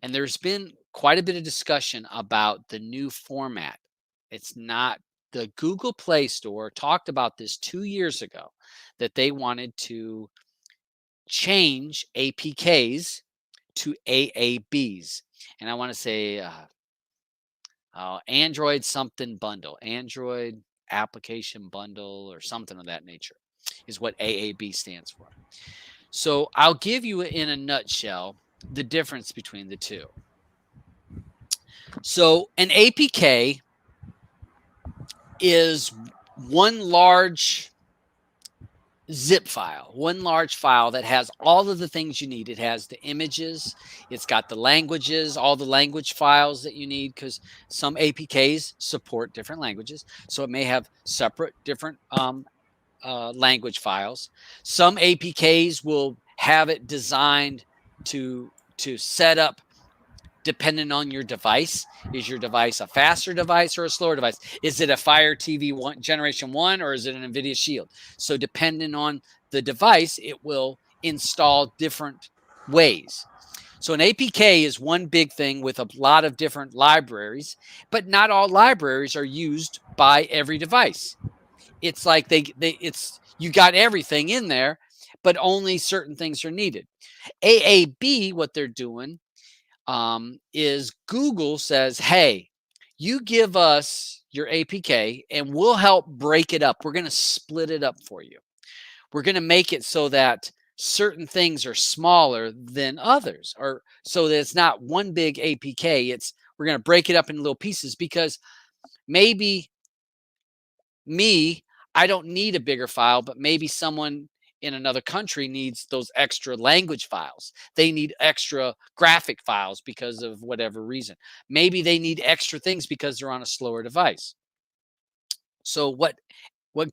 And there's been quite a bit of discussion about the new format. It's not the Google Play Store talked about this 2 years ago, that they wanted to change APKs to AABs. And I want to say Android something bundle, Android application bundle or something of that nature is what AAB stands for. So I'll give you in a nutshell the difference between the two. So an APK is one large zip file, one large file that has all of the things you need. It has the images, it's got the languages, all the language files that you need, because some APKs support different languages. So it may have separate different language files. Some APKs will have it designed to set up depending on your device. Is your device a faster device or a slower device? Is it a Fire TV Generation 1 or is it an NVIDIA Shield? So depending on the device, it will install different ways. So an APK is one big thing with a lot of different libraries, but not all libraries are used by every device. It's like you got everything in there, but only certain things are needed. AAB, what they're doing is Google says, hey, you give us your APK and we'll help break it up. We're going to split it up for you. We're going to make it so that certain things are smaller than others, or so that it's not one big APK. We're going to break it up into little pieces, because maybe I don't need a bigger file, but maybe someone in another country needs those extra language files. They need extra graphic files because of whatever reason. Maybe they need extra things because they're on a slower device. So what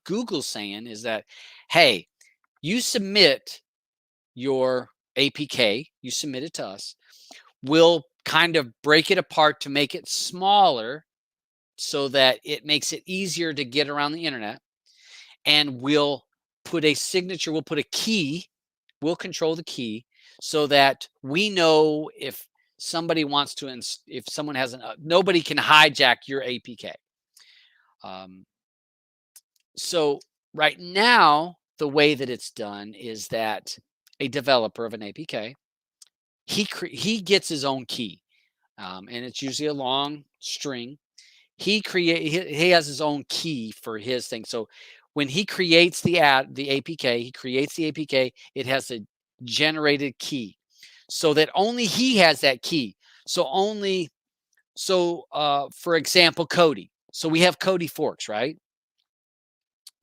Google's saying is that, hey, you submit your APK, you submit it to us. We'll kind of break it apart to make it smaller so that it makes it easier to get around the internet. And we'll put a signature, we'll put a key, we'll control the key so that we know if somebody wants to, if someone has nobody can hijack your APK. So right now, the way that it's done is that a developer of an APK, he gets his own key, and it's usually a long string. He has his own key for his thing. So when he creates the APK, it has a generated key so that only he has that key. So for example, Kodi. So we have Kodi forks, right?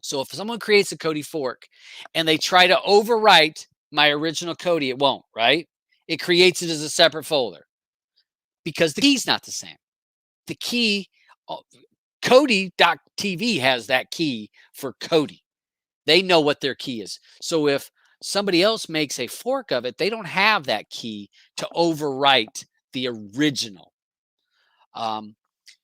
So if someone creates a Kodi fork and they try to overwrite my original Kodi, it won't, right? It creates it as a separate folder because the key's not the same. The key, Kodi.tv has that key for Kodi. They know what their key is. So if somebody else makes a fork of it, they don't have that key to overwrite the original.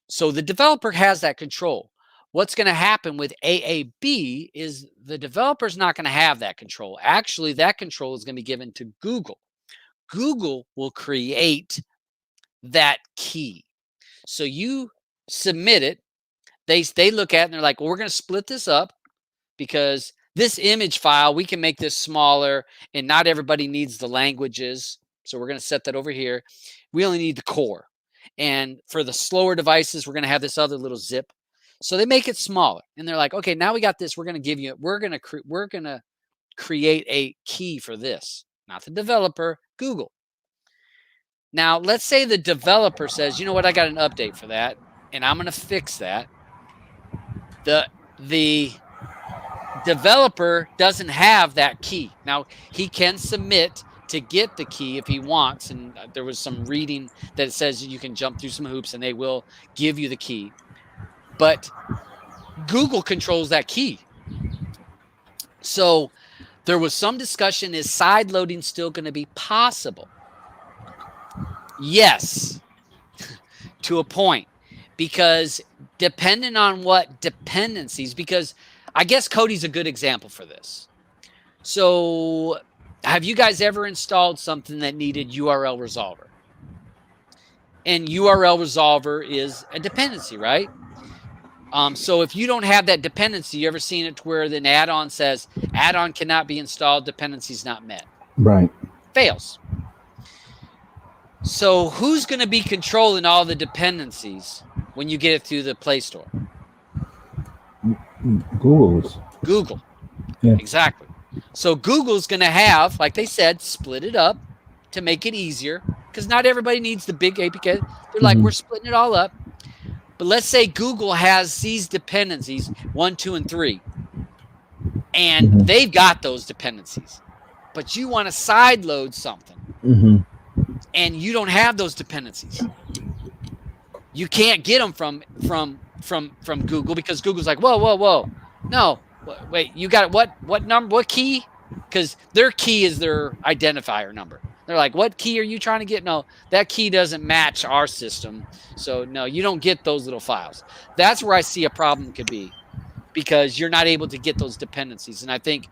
So the developer has that control. What's going to happen with AAB is the developer's not going to have that control. Actually, that control is going to be given to Google. Google will create that key. So you submit it. They look at it and they're like, well, we're going to split this up because this image file, we can make this smaller and not everybody needs the languages. So we're going to set that over here. We only need the core. And for the slower devices, we're going to have this other little zip. So they make it smaller and they're like, okay, now we got this. We're going to give you, we're going to create a key for this, not the developer, Google. Now, let's say the developer says, you know what, I got an update for that, and I'm going to fix that. The developer doesn't have that key. Now, he can submit to get the key if he wants, and there was some reading that says you can jump through some hoops and they will give you the key. But Google controls that key. So there was some discussion, is side loading still going to be possible? Yes, to a point, because depending on what dependencies, because I guess Kodi's a good example for this. So have you guys ever installed something that needed URL resolver? And URL resolver is a dependency, right? So if you don't have that dependency, you ever seen it to where an add-on says add-on cannot be installed, dependencies not met? Right. Fails. So who's going to be controlling all the dependencies when you get it through the Play Store? Google. Yeah. Exactly. So Google's going to have, like they said, split it up to make it easier. because not everybody needs the big APK. They're like, we're splitting it all up. But let's say Google has these dependencies, 1, 2, and 3, and they've got those dependencies. But you want to side load something, and you don't have those dependencies. You can't get them from Google because Google's like, whoa, no, wait, you got what number, what key? Because their key is their identifier number. They're like, what key are you trying to get? No, that key doesn't match our system. So no, you don't get those little files. That's where I see a problem could be, because you're not able to get those dependencies. And I think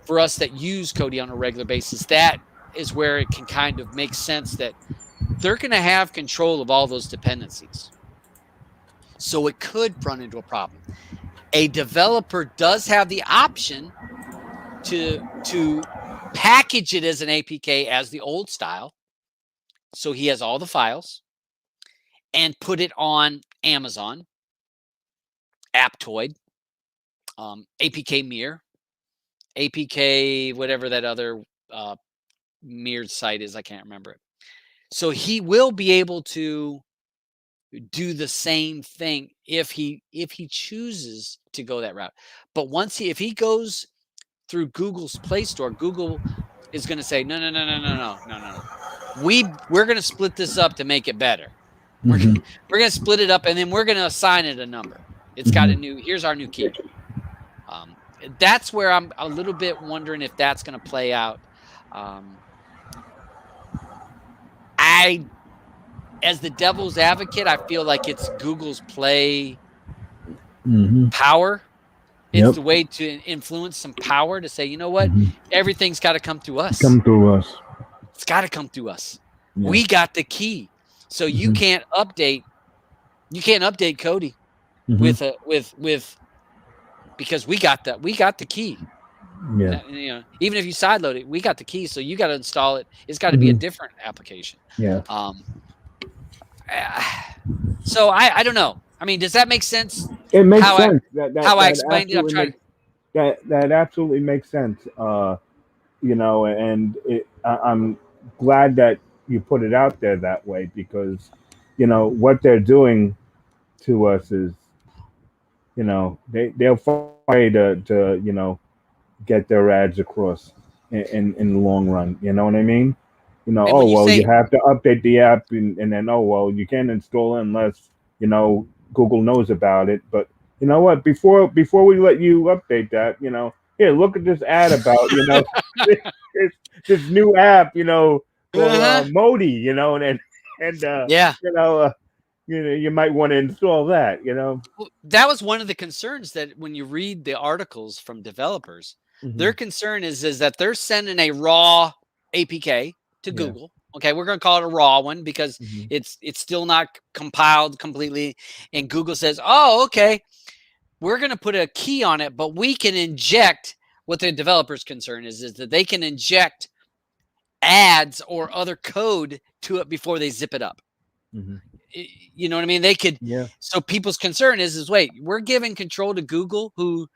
for us that use Kodi on a regular basis, that is where it can kind of make sense that they're going to have control of all those dependencies. So it could run into a problem. A developer does have the option to package it as an APK as the old style. So he has all the files and put it on Amazon, Aptoid, APK Mirror, APK, whatever that other mirrored site is. I can't remember it. So he will be able to do the same thing if he chooses to go that route. But if he goes through Google's Play Store, Google is going to say, no. We're going to split this up to make it better. We're going to split it up, and then we're going to assign it a number. It's got here's our new key. That's where I'm a little bit wondering if that's going to play out. As the devil's advocate, I feel like it's Google's play power. It's the way to influence some power to say, you know what, everything's got to come through us. It's got to come through us. Yeah. We got the key, so you can't update. You can't update Kodi with because we got the key. Yeah, even if you sideload it, we got the key, so you got to install it. It's got to be a different application. Yeah. So I don't know. I mean, does that make sense? It makes sense. How I explained it. I'm trying. That absolutely makes sense. And I'm glad that you put it out there that way, because, what they're doing to us is, they'll find to get their ads across in the long run. You know what I mean? You have to update the app, and then you can't install it unless Google knows about it. But you know what? Before we let you update that, here, look at this ad about this new app, for Modi, you might want to install that. Well, that was one of the concerns, that when you read the articles from developers, their concern is that they're sending a raw APK to Google. Okay, we're going to call it a raw one because it's still not compiled completely. And Google says, oh, okay, we're going to put a key on it, but we can inject, what the developer's concern is that they can inject ads or other code to it before they zip it up. You know what I mean? They could. Yeah. So people's concern is wait, we're giving control to Google, who,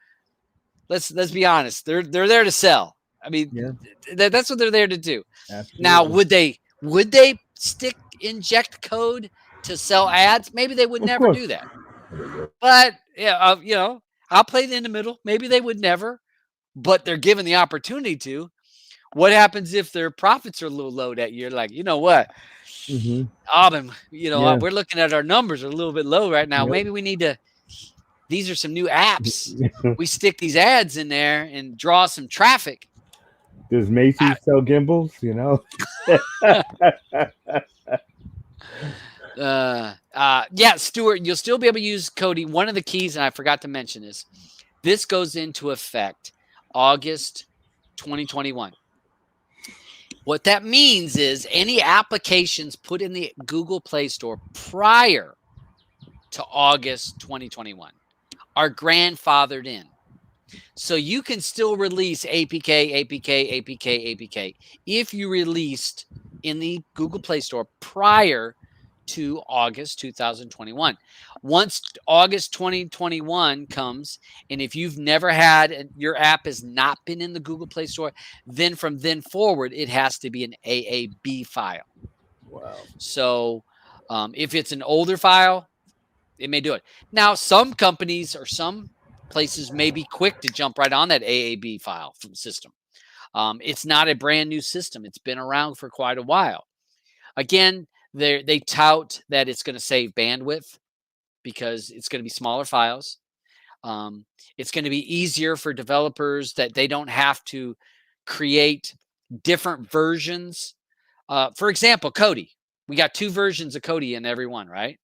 let's be honest, they're there to sell. I mean, that's what they're there to do. Absolutely. Now, would they inject code to sell ads? Maybe they would never do that. But I'll play in the middle. Maybe they would never, but they're given the opportunity to. What happens if their profits are a little low that year? Like, you know what? We're looking at our numbers are a little bit low right now. Yep. Maybe we need to. These are some new apps. We stick these ads in there and draw some traffic. Does Macy's sell gimbals? Stuart, you'll still be able to use Kodi. One of the keys, and I forgot to mention this goes into effect August 2021. What that means is any applications put in the Google Play Store prior to August 2021 are grandfathered in. So you can still release APK if you released in the Google Play Store prior to August 2021. Once August 2021 comes, and if you've never had, your app has not been in the Google Play Store, then from then forward, it has to be an AAB file. Wow. So if it's an older file, it may do it. Now, some companies or some places may be quick to jump right on that AAB file from system. It's not a brand new system. It's been around for quite a while. Again, they tout that it's going to save bandwidth because it's going to be smaller files. It's going to be easier for developers that they don't have to create different versions. For example, Kodi. We got 2 versions of Kodi in every one, right?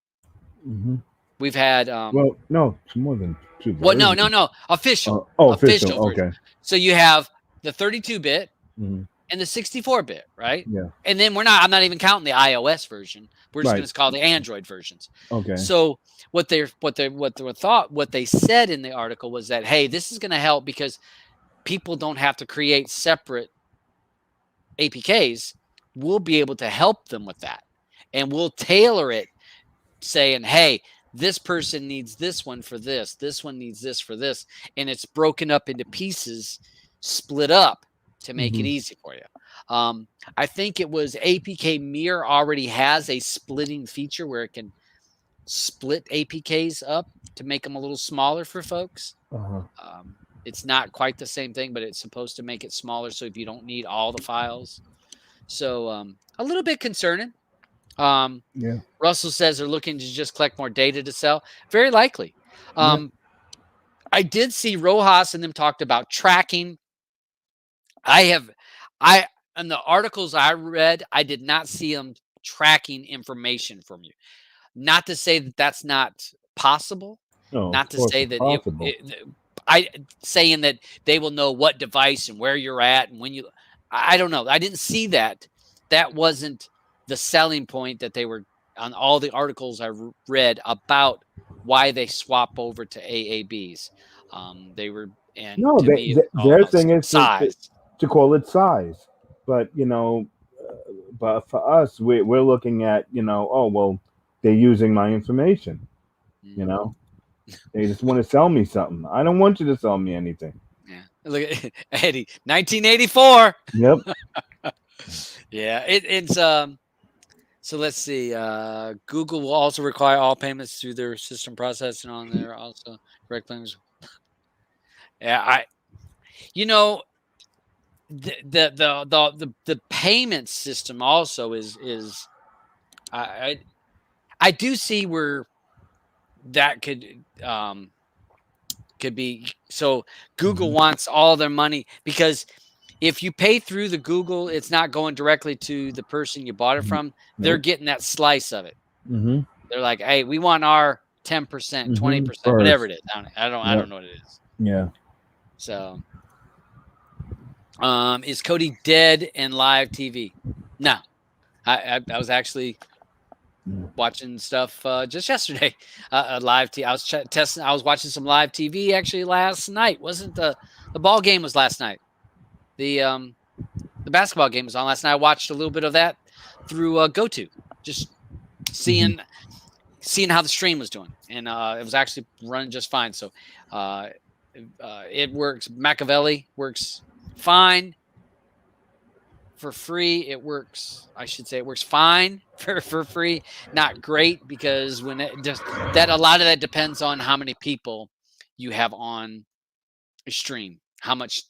Mm-hmm. We've had well, no, it's more than 2 versions. Well, no. Official. Official. Version. Okay. So you have the 32-bit Mm-hmm. and the 64-bit, right? Yeah. And then I'm not even counting the iOS version. We're just going to call the Android versions. Okay. So what they said in the article was that, hey, this is going to help because people don't have to create separate APKs. We'll be able to help them with that. And we'll tailor it saying, hey, this person needs this one for this. This one needs this for this. And it's broken up into pieces, split up to make it easy for you. I think it was APK Mirror already has a splitting feature where it can split APKs up to make them a little smaller for folks. It's not quite the same thing, but it's supposed to make it smaller so if you don't need all the files. So a little bit concerning. Yeah. Russell says they're looking to just collect more data to sell. Very likely. I did see Rojas and them talked about tracking. In the articles I read, I did not see them tracking information from you. Not to say that that's not possible. No, not to say that saying that they will know what device and where you're at and when you. I don't know. I didn't see that. That wasn't the selling point that they were on all the articles I read about why they swap over to AABs. They were and no. Their thing is size. To call it size, but but for us, we're looking at oh well, they're using my information. They just want to sell me something. I don't want you to sell me anything. Yeah, look at Eddie, 1984. Yep. Yeah, it's So let's see. Google will also require all payments through their system processing on there. Also, correct payments. Yeah, the payment system also is I do see where that could be. So Google wants all their money because if you pay through the Google, it's not going directly to the person you bought it from. They're getting that slice of it. They're like, hey, we want our 10%, 20%, whatever it is. I don't know what it is. Yeah. So, is Kodi dead in live TV? No, I was actually watching stuff just yesterday. Live TV. I was testing. I was watching some live TV actually last night. Wasn't the ball game was last night? The basketball game was on last night. I watched a little bit of that through GoTo, just seeing how the stream was doing, and it was actually running just fine. So it works. Machiavelli works fine for free. It works. I should say it works fine for free. Not great because when it just a lot of that depends on how many people you have on a stream, how much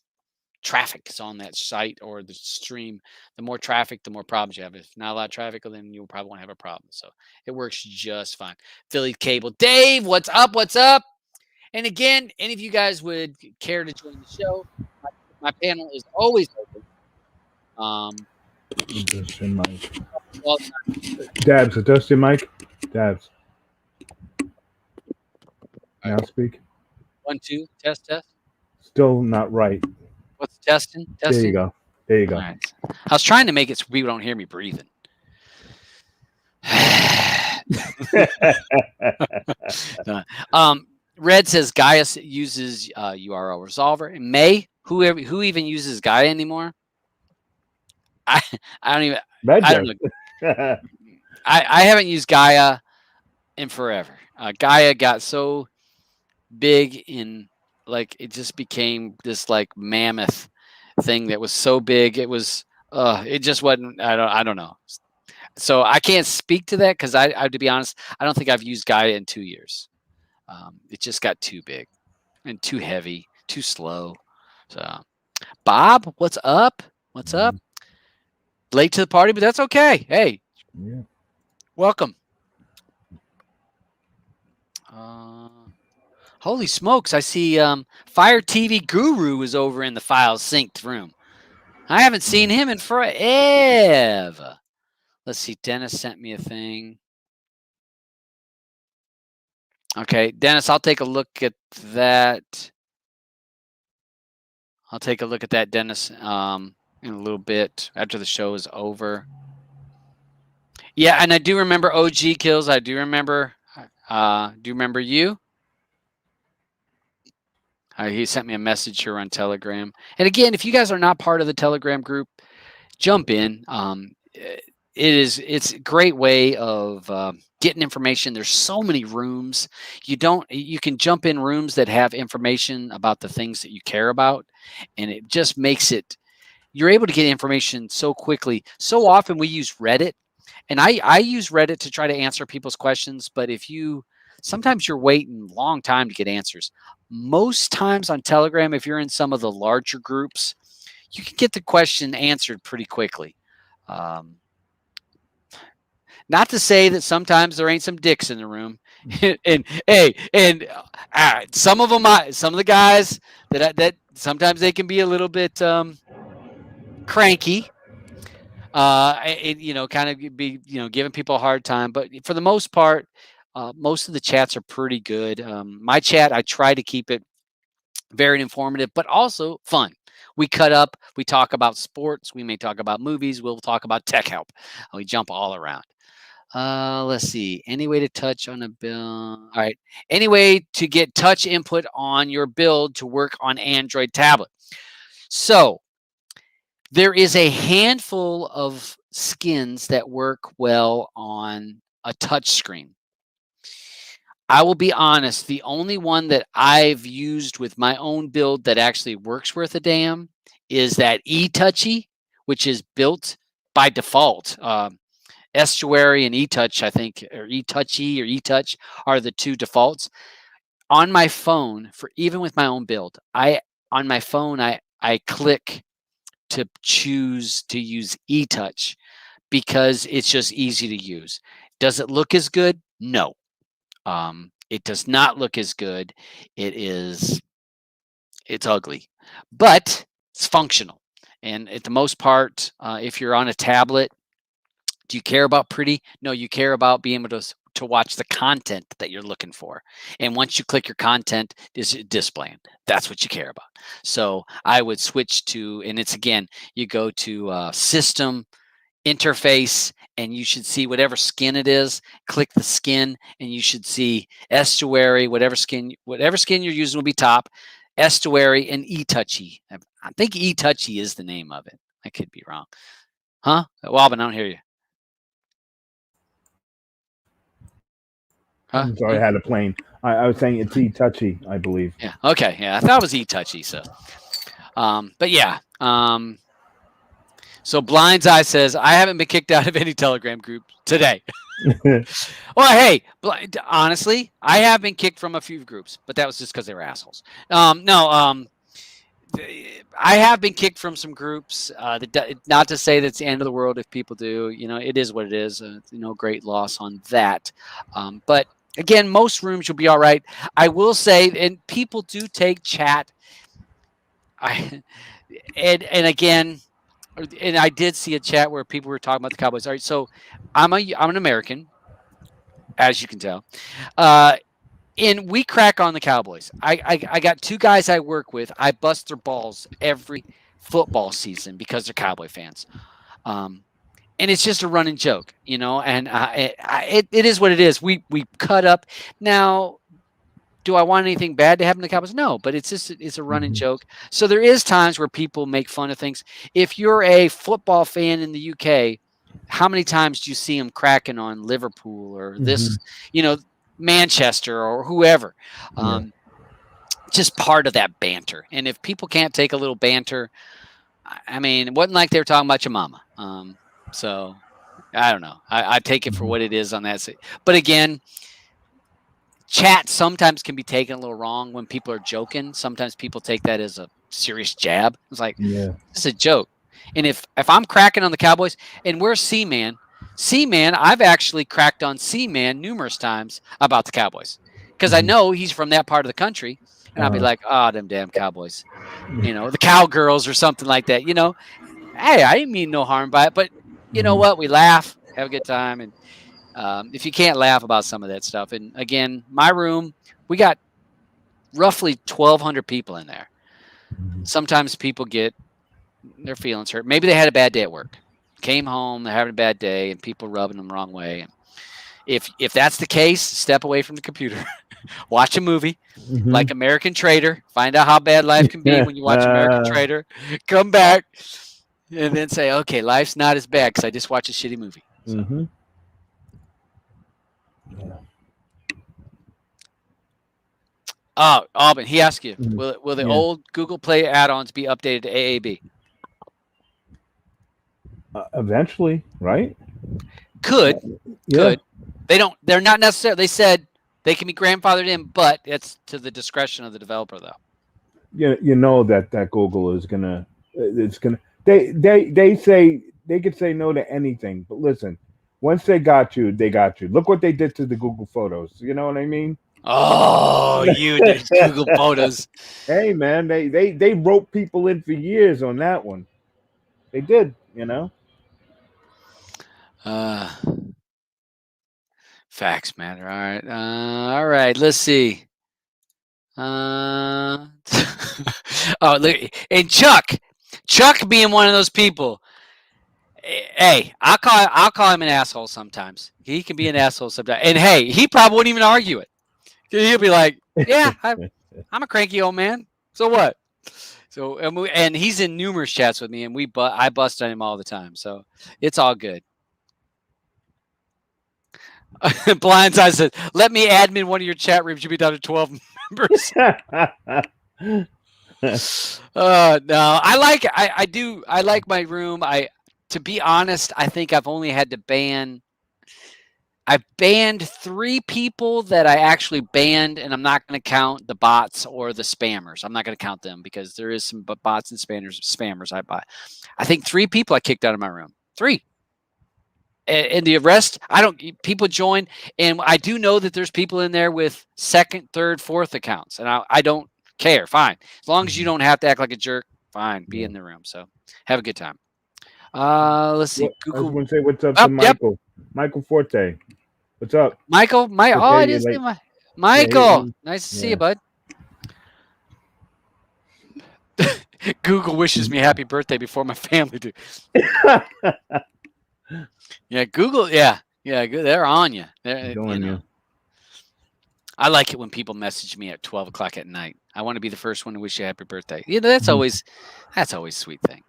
traffic is on that site or the stream. The more traffic, the more problems you have. If not a lot of traffic, then you'll probably won't have a problem. So it works just fine. Philly Cable. Dave, what's up? What's up? And again, any of you guys would care to join the show, my panel is always open. Dabs, adjust your mic. Dabs. Now speak. 1, 2, test. Still not right. What's testing? There you go. There you go. Right. I was trying to make it so people don't hear me breathing. Red says Gaia uses URL resolver. And May, who even uses Gaia anymore? I don't even. I don't know. I haven't used Gaia in forever. Gaia got so big in it just became this mammoth thing that was so big. It was it just wasn't. I don't know. So I can't speak to that because I, to be honest, I don't think I've used Gaia in 2 years. It just got too big and too heavy, too slow. So, Bob, what's up? What's up? Late to the party, but that's okay. Hey, welcome. Holy smokes! I see Fire TV Guru is over in the files synced room. I haven't seen him in forever. Let's see. Dennis sent me a thing. Okay, Dennis, I'll take a look at that. I'll take a look at that, Dennis, in a little bit after the show is over. Yeah, and I do remember OG Kills. I do remember. Do you remember you? He sent me a message here on Telegram. And again, if you guys are not part of the Telegram group, jump in. It's a great way of getting information. There's so many rooms. You can jump in rooms that have information about the things that you care about, and it just makes it. You're able to get information so quickly. So often we use Reddit, and I use Reddit to try to answer people's questions. But sometimes you're waiting a long time to get answers. Most times on Telegram, if you're in some of the larger groups, you can get the question answered pretty quickly. Not to say that sometimes there ain't some dicks in the room, and some of the guys that sometimes they can be a little bit cranky, kind of be giving people a hard time. But for the most part, most of the chats are pretty good. My chat, I try to keep it very informative, but also fun. We cut up. We talk about sports. We may talk about movies. We'll talk about tech help. We jump all around. Let's see. Any way to touch on a build? All right. Any way to get touch input on your build to work on Android tablet? So there is a handful of skins that work well on a touch screen. I will be honest, the only one that I've used with my own build that actually works worth a damn is that eTouchy, which is built by default. Estuary and eTouch, I think, or eTouchy or eTouch are the two defaults. On my phone, even with my own build, I click to choose to use eTouch because it's just easy to use. Does it look as good? No. It does not look as good. It's ugly, but it's functional. And at the most part, if you're on a tablet, do you care about pretty? No, you care about being able to watch the content that you're looking for. And once you click your content, is displaying. That's what you care about. So I would switch to, and it's again, you go to system, interface, and you should see whatever skin it is. Click the skin, and you should see estuary, whatever skin you're using will be top. Estuary and eTouchy. I think eTouchy is the name of it. I could be wrong. Huh? Walvin, I don't hear you. Huh? I'm sorry, I had a plane. I was saying it's eTouchy, I believe. Yeah. Okay. Yeah, I thought it was eTouchy. So, but yeah. So Blind's Eye says, I haven't been kicked out of any Telegram group today. Well, hey, honestly, I have been kicked from a few groups, but that was just because they were assholes. I have been kicked from some groups. Not to say that it's the end of the world if people do. It is what it is. Great loss on that. But again, most rooms you'll be all right. I will say, and people do take chat. And again. And I did see a chat where people were talking about the Cowboys. All right, so I'm an American, as you can tell, and we crack on the Cowboys. I got two guys I work with. I bust their balls every football season because they're Cowboy fans, and it's just a running joke, And it is what it is. We cut up now. Do I want anything bad to happen to the Cowboys? No, but it's a running joke. So there is times where people make fun of things. If you're a football fan in the UK, how many times do you see them cracking on Liverpool or this, Manchester or whoever? Just part of that banter. And if people can't take a little banter, I mean, it wasn't like they were talking about your mama. So I don't know. I take it for what it is on that. But again, chat sometimes can be taken a little wrong when people are joking. Sometimes people take that as a serious jab. It's like, it's a joke. And if I'm cracking on the Cowboys, and where's C-Man? C-Man, I've actually cracked on C-Man numerous times about the Cowboys because I know he's from that part of the country. And I'll be like, oh, them damn Cowboys. The Cowgirls or something like that. Hey, I didn't mean no harm by it. But you know what? We laugh, have a good time. And if you can't laugh about some of that stuff. And again, my room, we got roughly 1,200 people in there. Sometimes people get their feelings hurt. Maybe they had a bad day at work. Came home, they're having a bad day, and people rubbing them the wrong way. And if that's the case, step away from the computer. Watch a movie like American Trader. Find out how bad life can be when you watch American Trader. Come back and then say, okay, life's not as bad because I just watched a shitty movie. So. Oh, Alban, he asked you, will the old Google Play add-ons be updated to AAB? Eventually, right? Could. They're not necessarily. They said they can be grandfathered in, but it's to the discretion of the developer, though. You know that Google is gonna. It's gonna. They say they could say no to anything, but listen, once they got you, they got you. Look what they did to the Google Photos. You know what I mean? Oh, you did Google Photos. Hey, man, they wrote people in for years on that one. They did, Facts matter. All right. All right. Let's see. Oh, look, and Chuck being one of those people. Hey, I'll call him an asshole sometimes. He can be an asshole sometimes. And hey, he probably wouldn't even argue it. He'll be like, "Yeah, I'm a cranky old man. So what?" So and he's in numerous chats with me, and I bust on him all the time. So it's all good. Blindside says, "Let me admin one of your chat rooms. You'll be down to 12 members." No, I like my room. To be honest, I think I've only had to ban. I banned 3 people that I actually banned, and I'm not going to count the bots or the spammers. I'm not going to count them because there is some bots and spammers I buy. I think 3 people I kicked out of my room. 3. And the rest, people join, and I do know that there's people in there with 2nd, 3rd, 4th accounts, and I don't care. Fine. As long as you don't have to act like a jerk, fine. Be in the room. So have a good time. Let's see. I just want to say what's up to Michael. Michael Forte. What's up? Michael? I didn't see my Michael. Nice to see you, bud. Google wishes me happy birthday before my family do. Yeah, Google. Yeah, they're on you. They're on you. I like it when people message me at 12 o'clock at night. I want to be the first one to wish you happy birthday. That's always a sweet thing.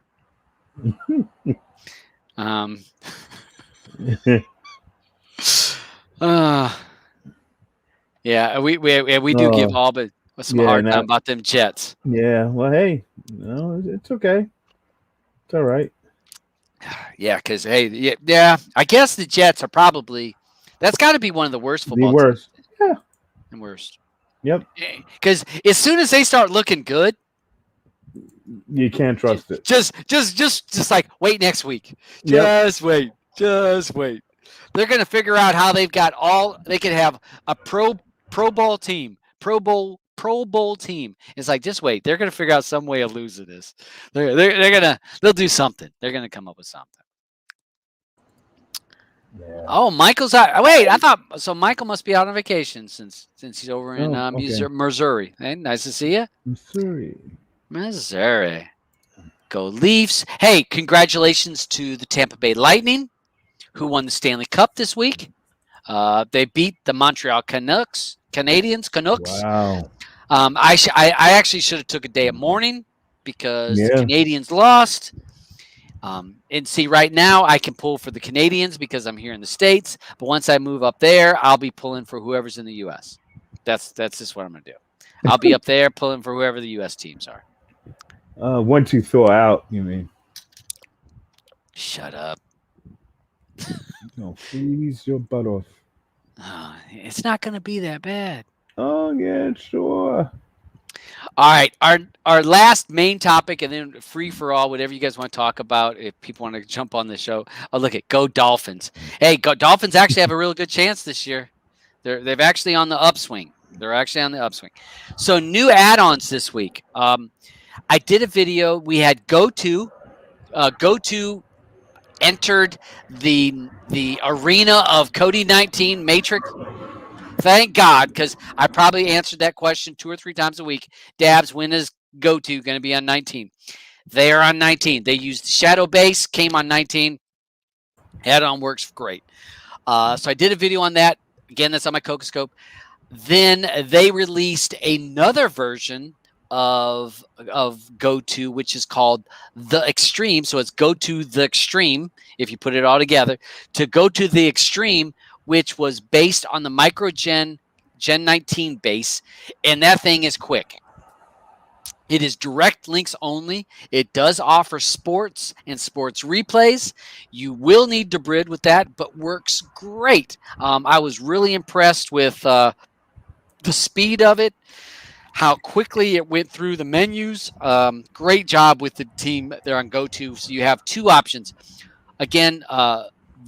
Yeah, we do give all but some hard time about them Jets. Yeah, well, hey, it's okay. It's all right. Yeah, because hey, I guess the Jets are probably that's got to be one of the worst football teams. Yeah, and worst. Yep. Because as soon as they start looking good, you can't trust it. Just like wait next week. Just wait. They're gonna figure out how they could have a Pro Bowl team. Pro Bowl team. It's like just wait. They're gonna figure out some way of losing this. They'll do something. They're gonna come up with something. Yeah. Oh, Michael's out. Wait, I thought so. Michael must be out on vacation since he's over in Missouri. Hey, nice to see you. Missouri. Go Leafs. Hey, congratulations to the Tampa Bay Lightning, who won the Stanley Cup this week. They beat the Montreal Canucks. Wow. I actually should have took a day of mourning because the Canadians lost. And see, right now I can pull for the Canadians because I'm here in the States. But once I move up there, I'll be pulling for whoever's in the U.S. That's just what I'm going to do. I'll be up there pulling for whoever the U.S. teams are. Once you thaw out, you mean? Shut up. No, freeze your butt off. It's not going to be that bad. Oh yeah, sure. All right, our last main topic, and then free for all, whatever you guys want to talk about. If people want to jump on the show, oh look at go Dolphins. Hey, Dolphins actually have a real good chance this year. They've actually on the upswing. They're actually on the upswing. So new add-ons this week. I did a video. We had GoTo entered the arena of Cody-19 Matrix. Thank God, because I probably answered that question 2 or 3 times a week. Dabs, when is GoTo going to be on 19? They are on 19. They used Shadow Base, came on 19. Add-on works great. So I did a video on that. Again, that's on my Cocoscope. Then they released another version of GoTo, which is called the Extreme. So it's GoTo the Extreme, if you put it all together, to go to the Extreme, which was based on the MicroGen Gen 19 base, and that thing is quick. It is direct links only. It does offer sports and sports replays. You will need to brid with that, but works great. I was really impressed with the speed of it, how quickly it went through the menus. Great job with the team there on GoTo. So you have 2 options. Again,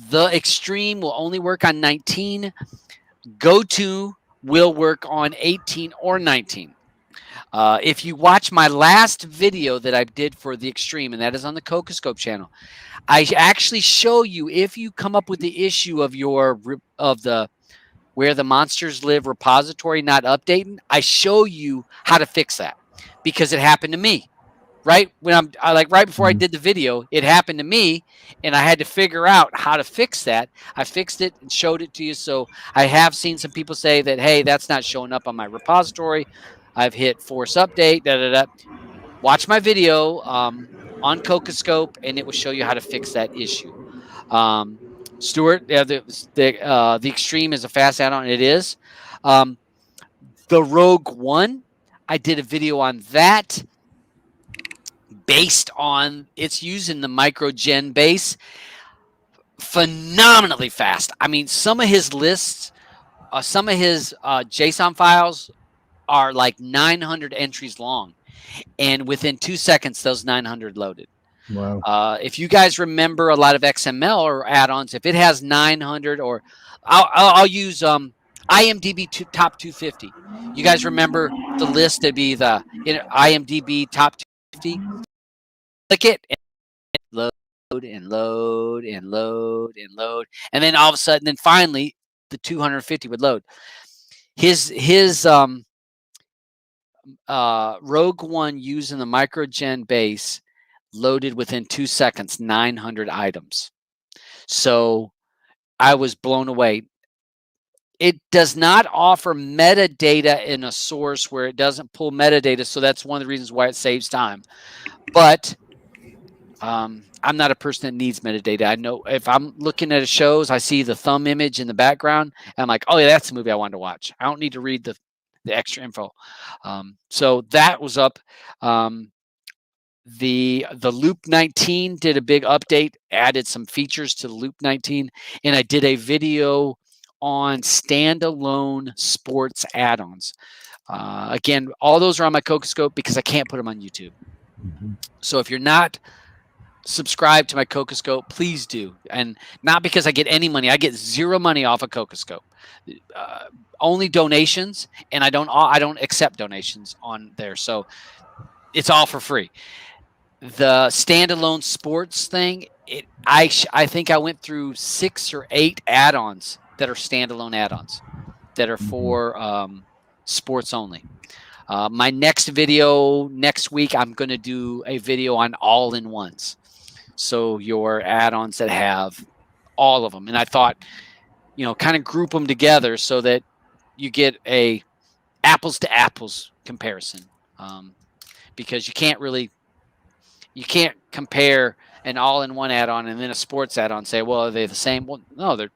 the Extreme will only work on 19. GoTo will work on 18 or 19. If you watch my last video that I did for the Extreme, and that is on the Cocoscope channel, I actually show you if you come up with the issue of where the monsters live repository not updating, I show you how to fix that because it happened to me. Right when right before I did the video, it happened to me, and I had to figure out how to fix that. I fixed it and showed it to you. So I have seen some people say that, hey, that's not showing up on my repository. I've hit force update. Watch my video on Cocoscope, and it will show you how to fix that issue. Stuart, the Extreme is a fast add-on. It is. The Rogue One, I did a video on that. Based on it's using the MicroGen base, phenomenally fast. I mean, some of his lists, some of his JSON files are like 900 entries long, and within 2 seconds, those 900 loaded. Wow. If you guys remember a lot of XML or add-ons, if it has 900, or I'll use IMDb top 250. You guys remember the list to be the IMDb top 250? Click it and load and load and load and load, and then all of a sudden, then finally, the 250 would load. His Rogue One using the MicroGen base loaded within 2 seconds 900 items. So I was blown away. It does not offer metadata in a source where it doesn't pull metadata, so that's one of the reasons why it saves time. But I'm not a person that needs metadata. I know if I'm looking at a shows, I see the thumb image in the background, and I'm like, oh yeah, that's the movie I wanted to watch. I don't need to read the extra info. So that was up. The Loop 19 did a big update, added some features to the Loop 19, and I did a video on standalone sports add-ons. Again, all those are on my Cocoscope because I can't put them on YouTube. Mm-hmm. So if you're not subscribed to my Cocoscope, please do. And not because I get any money. I get 0 money off of Cocoscope. Only donations, and I don't accept donations on there. So it's all for free. The standalone sports thing, I think I went through 6 or 8 add-ons that are standalone add-ons that are for sports only. My next video next week, I'm going to do a video on all-in-ones. So your add-ons that have all of them. And I thought, kind of group them together so that you get a apples to apples comparison. Because you can't compare an all-in-one add-on and then a sports add-on and say, well, are they the same? Well, no, they're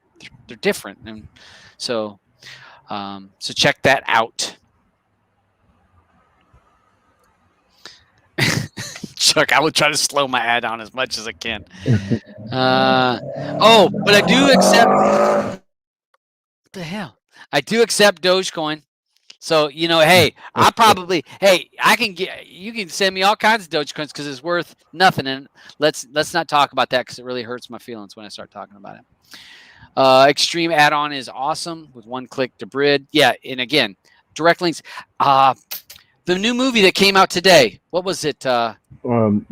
different. And so check that out. Chuck, I will try to slow my ad down as much as I can. But I do accept. What the hell? I do accept Dogecoin. So, hey, I can you can send me all kinds of Dogecoins because it's worth nothing. And let's not talk about that because it really hurts my feelings when I start talking about it. Extreme add-on is awesome with one click to brid. Yeah, and again, direct links. The new movie that came out today. What was it? Marvel.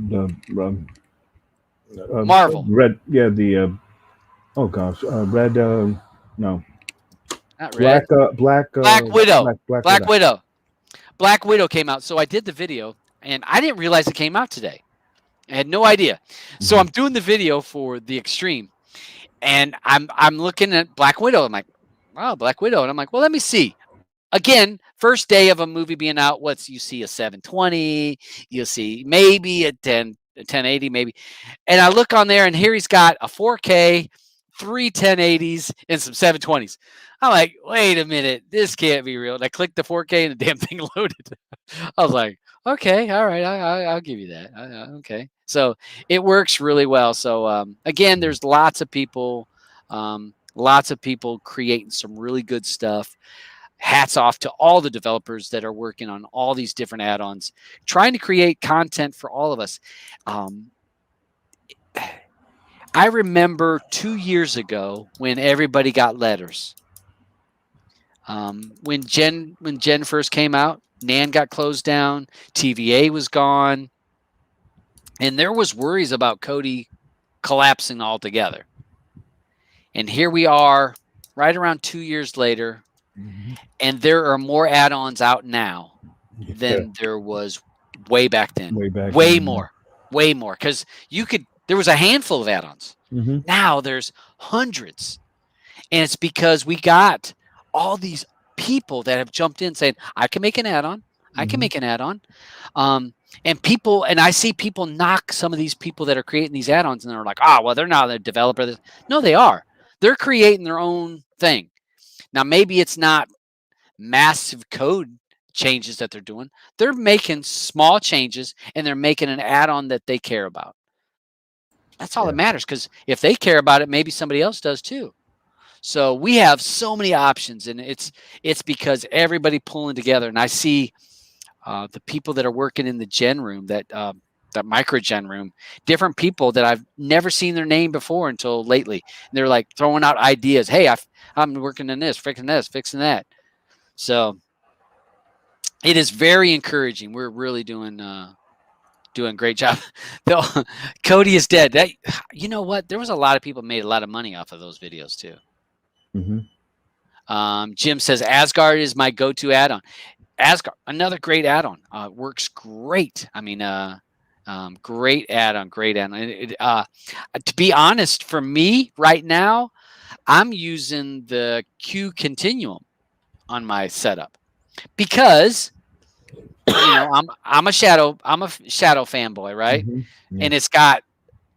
Red. Yeah. Oh gosh. Red. No. Not Red. Black Widow. Black Widow. Black Widow came out. So I did the video, and I didn't realize it came out today. I had no idea. So I'm doing the video for the Extreme, and I'm looking at Black Widow. I'm like, wow, Black Widow. And I'm like, well, let me see. Again, first day of a movie being out, you see a 720, you'll see maybe a 1080, maybe. And I look on there, and here he's got a 4K, 3 1080s, and some 720s. I'm like, wait a minute, this can't be real. And I clicked the 4K, and the damn thing loaded. I was like, okay, all right, I'll give you that. Okay. So it works really well. So again, there's lots of people creating some really good stuff. Hats off to all the developers that are working on all these different add-ons, trying to create content for all of us. I remember 2 years ago when everybody got letters. When Gen first came out, NAN got closed down, TVA was gone, and there was worries about Kodi collapsing altogether. And here we are, right around 2 years later. And there are more add-ons out now than there was way back then. Way more. Because there was a handful of add-ons. Now there's hundreds. And it's because we got all these people that have jumped in saying, I can make an add-on. I can make an add-on. And I see people knock some of these people that are creating these add-ons, and they're like, well, they're not a developer. No, they are. They're creating their own thing. Now, maybe it's not massive code changes that they're doing. They're making small changes, and they're making an add-on that they care about. That's all that matters, because if they care about it, maybe somebody else does too. So we have so many options, and it's because everybody pulling together. And I see the people that are working in the gen room, that micro gen room, different people that I've never seen their name before until lately. And they're like throwing out ideas. Hey, I'm working on this, fixing that. So it is very encouraging. We're really doing a great job. Though Kodi is dead. You know what? There was a lot of people made a lot of money off of those videos too. Jim says Asgard is my go-to add-on. Asgard, another great add-on. Works great. I mean, great add-on. To be honest, for me right now, I'm using the Q Continuum on my setup because I'm a Shadow fanboy, right? And it's got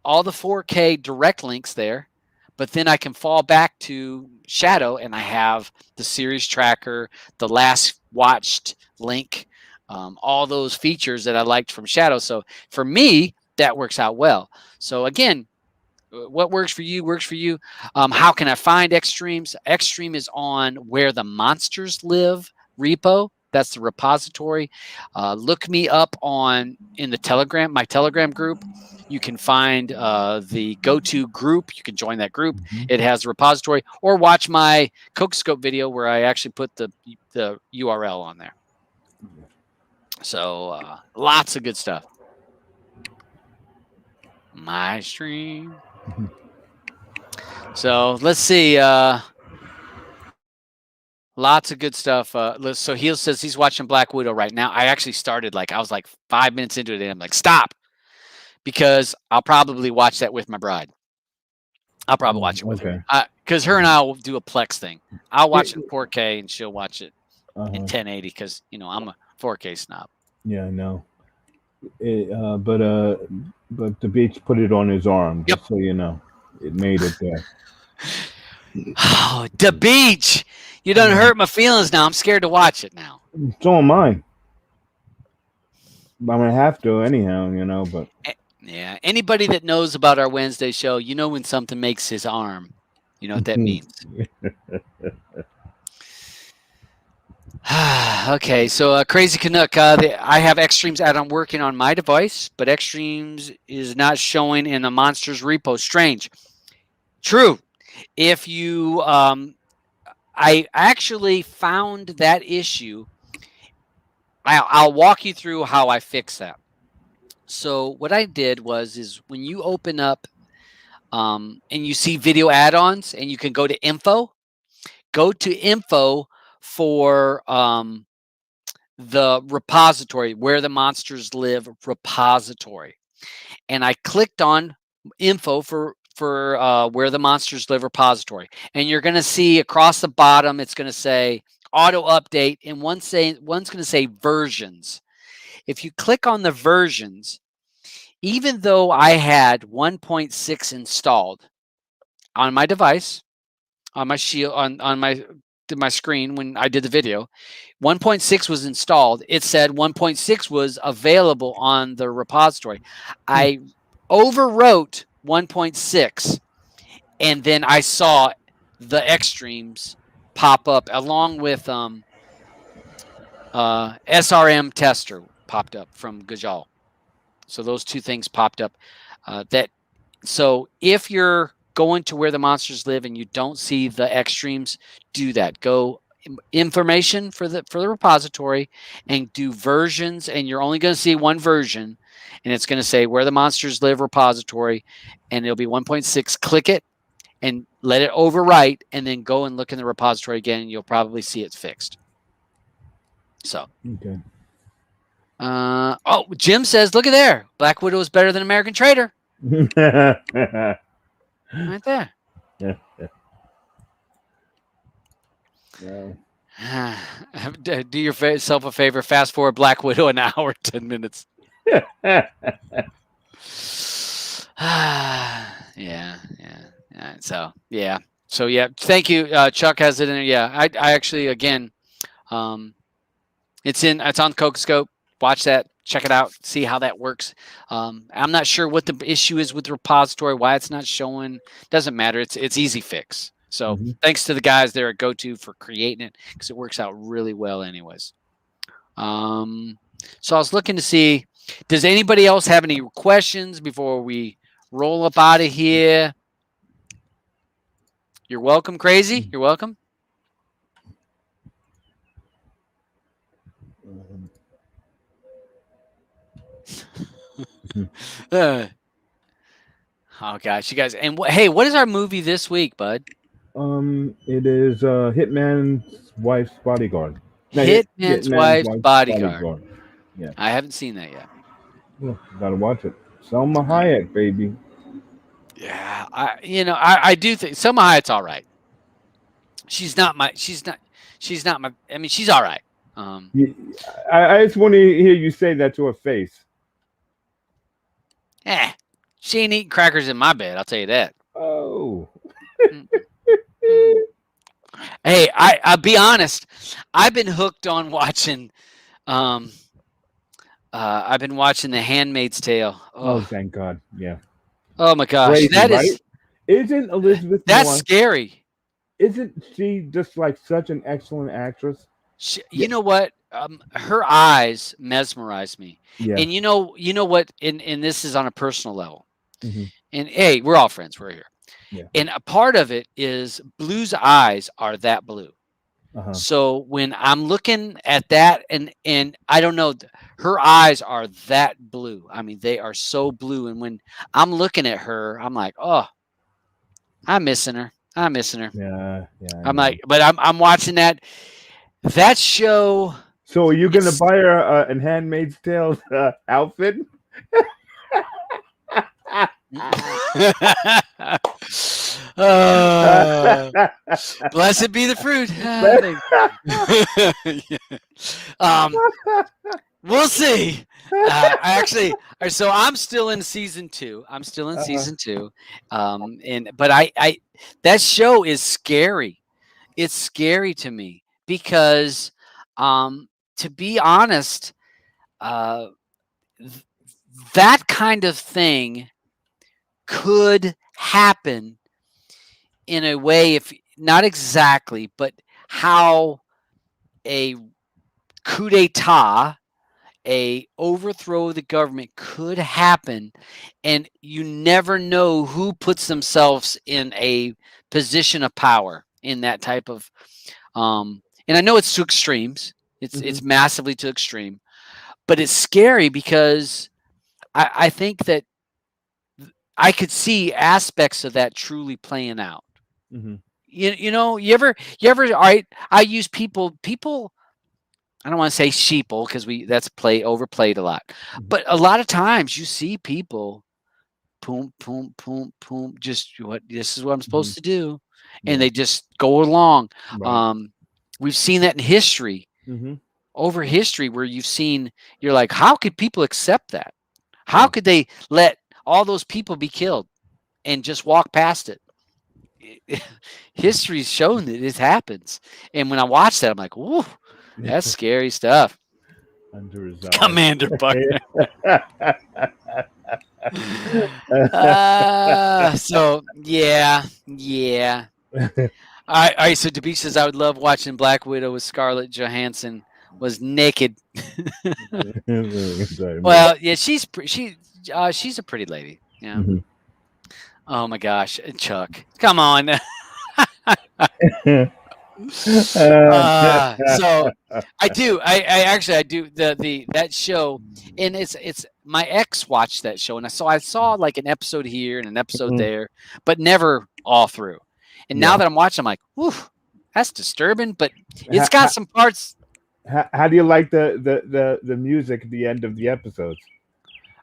all the 4K direct links there, but then I can fall back to Shadow, and I have the series tracker, the last watched link, all those features that I liked from Shadow. So for me, that works out well. So again, what works for you works for you. How can I find Xstreams? Xstream is on Where the Monsters Live repo. That's the repository. Look me up in the Telegram, my Telegram group. You can find the go-to group. You can join that group. It has a repository, or watch my Coco video where I actually put the URL on there. So lots of good stuff. My stream. So let's see. Lots of good stuff. So Heel says he's watching Black Widow right now. I actually started I was 5 minutes into it, and I'm like, stop, because I'll probably watch that with my bride. I'll probably watch it with her, because her and I will do a Plex thing. I'll watch it in 4K, and she'll watch it in 1080 because I'm a 4K snob. Yeah, I know. But the beach put it on his arm, just so you know. It made it there. Oh, the beach! You done hurt my feelings now. I'm scared to watch it now. So am I. I'm gonna have to anyhow, but Yeah. Anybody that knows about our Wednesday show, when something makes his arm, you know what that means. Okay, so Crazy Canuck, I have Xtremes add-on working on my device, but Xtremes is not showing in the Monsters repo. Strange. True. If you, I actually found that issue. I'll walk you through how I fix that. So what I did is when you open up and you see video add-ons and you can go to info for the repository, where the monsters live repository. And I clicked on info for where the monsters live repository. And you're going to see across the bottom, it's going to say auto update, and one's going to say versions. If you click on the versions, even though I had 1.6 installed on my device, on my shield, on my screen when I did the video, 1.6 was installed. It said 1.6 was available on the repository. I overwrote 1.6, and then I saw the Xtremes pop up along with SRM tester popped up from Gajal. So those two things popped up. So if you're going to where the monsters live and you don't see the Xtremes, do that. Go information for the repository and do versions, and you're only going to see one version, and it's going to say where the monsters live repository, and it'll be 1.6. Click it and let it overwrite, and then go and look in the repository again, and you'll probably see it's fixed. So okay. Jim says, look at there, Black Widow is better than American Trader. Right there. Yeah. Do yourself a favor. Fast forward Black Widow an hour, 10 minutes. Yeah. So yeah. Thank you. Chuck has it in there. Yeah. I actually, again, it's on Cocoscope. Watch that. Check it out. See how that works. I'm not sure what the issue is with the repository, why it's not showing. Doesn't matter. It's easy fix. So thanks to the guys there at GoTo for creating it, because it works out really well anyways. So I was looking to see, does anybody else have any questions before we roll up out of here? You're welcome, Crazy. You're welcome. Oh gosh, you guys! And hey, what is our movie this week, bud? It is Hitman's Wife's Bodyguard. Hitman's Wife's Bodyguard. Yeah, I haven't seen that yet. Yeah, gotta watch it. Selma Hayek, baby. Yeah, I do think Selma Hayek's all right. She's not my. I mean, she's all right. I just want to hear you say that to her face. She ain't eating crackers in my bed. I'll tell you that. Oh. Hey, I'll be honest. I've been hooked on watching. I've been watching The Handmaid's Tale. Oh, thank God! Yeah. Oh my gosh, Crazy, that right? is. Isn't Elizabeth? That's Moore, scary. Isn't she just like such an excellent actress? You know what? Her eyes mesmerize me. Yeah. And you know what? And this is on a personal level. Mm-hmm. And hey, we're all friends. We're here. Yeah. And a part of it is Blue's eyes are that blue. So when I'm looking at that, and I don't know, her eyes are that blue. I mean, they are so blue. And when I'm looking at her, I'm like, oh, I'm missing her. Yeah. I'm like, but I'm watching that show. So are you gonna buy her a Handmaid's Tale outfit? Blessed be the fruit. We'll see. So I'm still in season 2. But I that show is scary. It's scary to me because, to be honest, that kind of thing could happen in a way, if not exactly, but how a coup d'etat, a overthrow of the government could happen, and you never know who puts themselves in a position of power in that type of and I know it's to extremes. It's massively to extreme, but it's scary because I think that I could see aspects of that truly playing out. You know, you ever all right, I use people I don't want to say sheeple because that's overplayed a lot. But a lot of times you see people boom, boom, boom, boom, just this is what I'm supposed to do. And they just go along. Right. We've seen that in history, over history, where you're like, how could people accept that? How could they let all those people be killed and just walk past it? History's shown that it happens. And when I watch that, I'm like, whoa, that's scary stuff. Under his Commander Buckner. So yeah. All right. So Debbie says, I would love watching Black Widow with Scarlett Johansson was naked. Well, yeah, she's a pretty lady. Yeah. Oh my gosh, Chuck, come on. So I do. I actually do that show, and it's my ex watched that show, and I saw like an episode here and an episode there, but never all through. And now that I'm watching, I'm like, whew, that's disturbing, but it's got some parts. How do you like the music at the end of the episodes?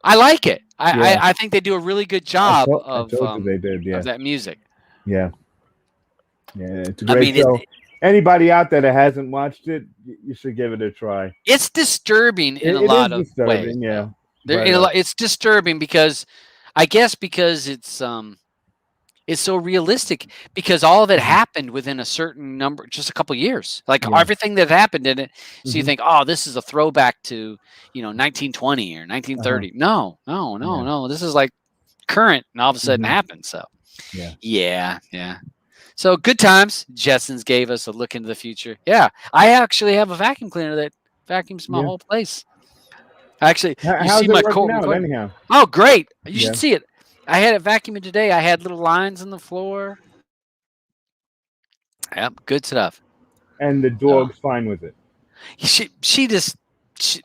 I like it. I think they do a really good job of that music. Yeah, it's a great show. Anybody out there that hasn't watched it, you should give it a try. It's disturbing in a lot of ways. Yeah, it's disturbing because it's so realistic, because all of it happened within a certain number, just a couple of years, like everything that happened in it. So you think, oh, this is a throwback to 1920 or 1930. No. This is like current, and all of a sudden happened. So yeah. So good times. Jetsons gave us a look into the future. Yeah, I actually have a vacuum cleaner that vacuums my whole place. Actually, you see my coat anyhow. Oh, great! You should see it. I had it vacuuming today. I had little lines in the floor. Yep, good stuff. And the dog's fine with it.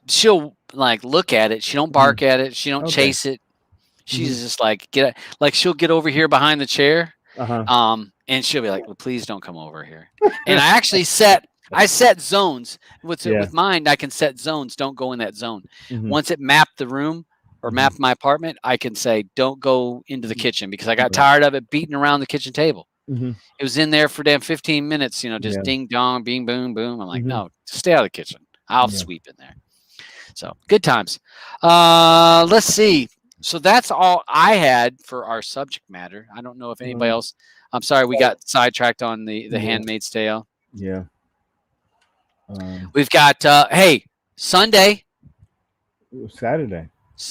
She'll like look at it. She don't bark at it. She don't chase it. She's just like she'll get over here behind the chair. And she'll be like, well, please don't come over here. And I actually set zones with mine. I can set zones. Don't go in that zone. Once it mapped the room or mapped my apartment, I can say, don't go into the kitchen, because I got tired of it beating around the kitchen table. It was in there for damn 15 minutes, just ding dong, bing, boom, boom. I'm like, no, stay out of the kitchen. I'll sweep in there. So good times. Let's see. So that's all I had for our subject matter. I don't know if anybody else. I'm sorry, we got sidetracked on the Handmaid's Tale. Yeah. We've got Sunday. Saturday.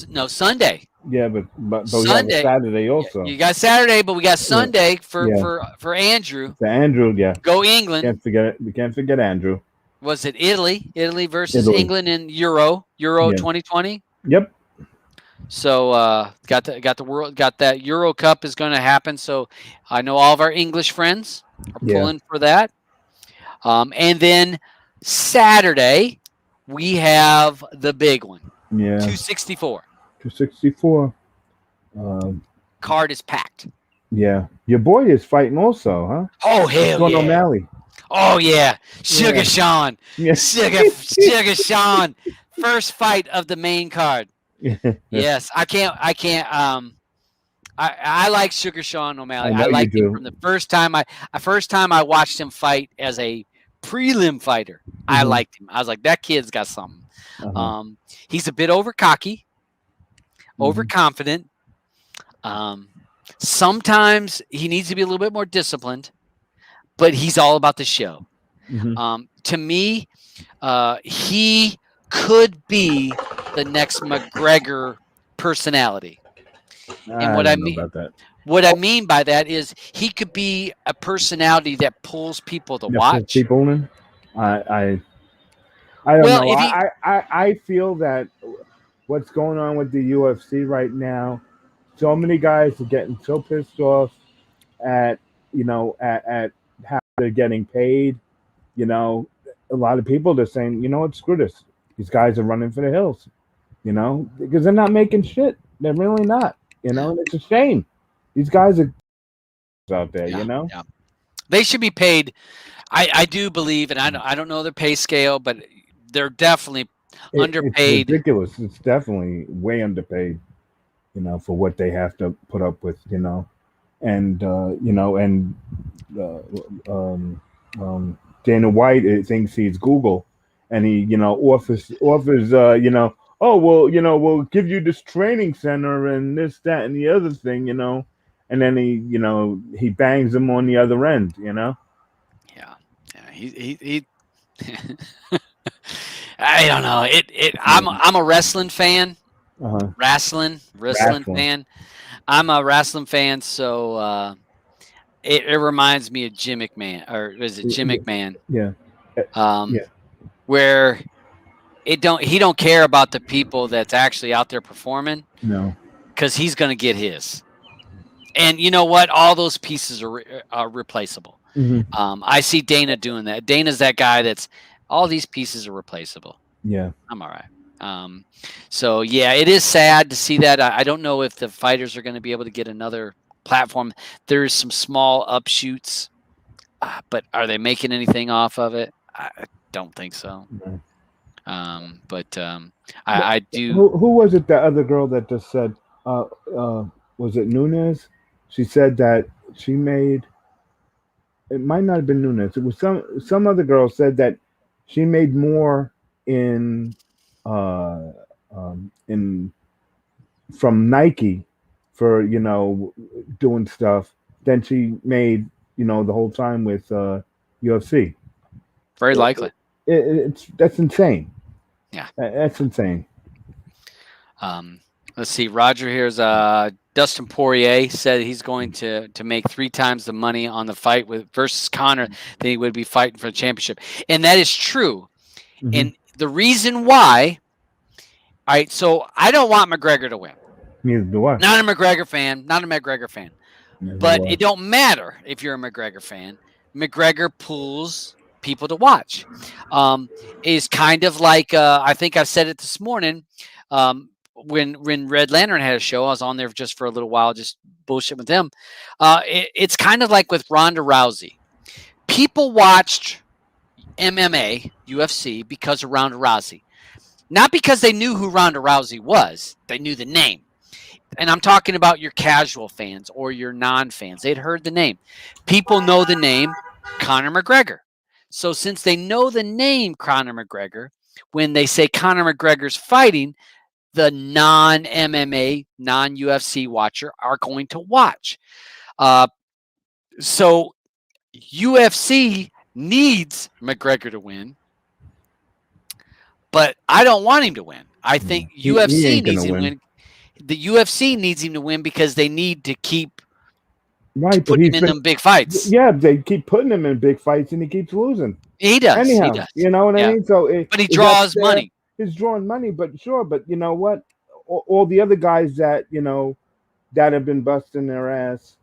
No, Sunday. Yeah, but Sunday. Saturday also. You got Saturday, but we got Sunday for Andrew. For Andrew, yeah. Go England. We can't forget Andrew. Was it Italy? Italy versus England in Euro 2020. Yep. So got that Euro Cup is going to happen. So I know all of our English friends are pulling for that. And then Saturday we have the big one. Yeah. 264. 264. Card is packed. Yeah. Your boy is fighting also, huh? Oh, hell yeah. O'Malley. Oh, yeah. Sugar Sean. Yeah. Sugar Sean. First fight of the main card. Yes. I like Sugar Sean O'Malley. I liked him from the first time I watched him fight as a prelim fighter. I liked him. I was like, that kid's got something. He's a bit over cocky, overconfident. Sometimes he needs to be a little bit more disciplined, but he's all about the show. To me, he could be the next McGregor personality. And what I mean about that. What I mean by that is he could be a personality that pulls people to watch. People in. I don't know. I feel that what's going on with the UFC right now, so many guys are getting so pissed off at at how they're getting paid. A lot of people are saying, what, screw this. These guys are running for the hills, because they're not making shit. They're really not, and it's a shame. These guys are out there, Yeah. They should be paid. I do believe, and I don't know their pay scale, but they're definitely underpaid. It's ridiculous. It's definitely way underpaid, for what they have to put up with, and Dana White thinks he's Google, and he offers oh well, we'll give you this training center and this, that, and the other thing, and then he bangs them on the other end, Yeah. He I don't know. I'm a wrestling fan. Wrestling fan. I'm a wrestling fan, so it reminds me of Jim McMahon, or is it Jim McMahon? Yeah. Where he don't care about the people that's actually out there performing. No. Because he's going to get his. And you know what? All those pieces are replaceable. Mm-hmm. I see Dana doing that. Dana's that guy that's all these pieces are replaceable. Yeah. I'm all right. So yeah, it is sad to see that. I don't know if the fighters are going to be able to get another platform. There's some small upshoots, but are they making anything off of it? I don't think so. Mm-hmm. But I do. Who was it? The other girl that just said, was it Nunes? She said that she made. It might not have been Nunes. It was some other girl said that she made more in from Nike for doing stuff than she made the whole time with UFC. Very likely. That's insane. Yeah, that's insane. Let's see. Roger here's Dustin Poirier said he's going to make 3 times the money on the fight versus Conor than he would be fighting for the championship, and that is true. Mm-hmm. And the reason why, all right, so I don't want McGregor to win. Neither do I. Not a McGregor fan. But it don't matter if you're a McGregor fan. McGregor pulls people to watch. Is kind of like I think I said it this morning. When Red Lantern had a show, I was on there just for a little while, just bullshit with them. It's kind of like with Ronda Rousey. People watched MMA, UFC, because of Ronda Rousey. Not because they knew who Ronda Rousey was. They knew the name. And I'm talking about your casual fans or your non-fans. They'd heard the name. People know the name Conor McGregor. So since they know the name Conor McGregor, when they say Conor McGregor's fighting, the non-MMA, non-UFC watcher are going to watch. So UFC needs McGregor to win, but I don't want him to win. I think UFC needs him to win. The UFC needs him to win because they need to keep putting him in them big fights. Yeah, they keep putting him in big fights, and he keeps losing. He does. Anyhow, he does. You know what I mean? So, but he draws money. He's drawing money, but sure. But you know what? All the other guys that that have been busting their ass,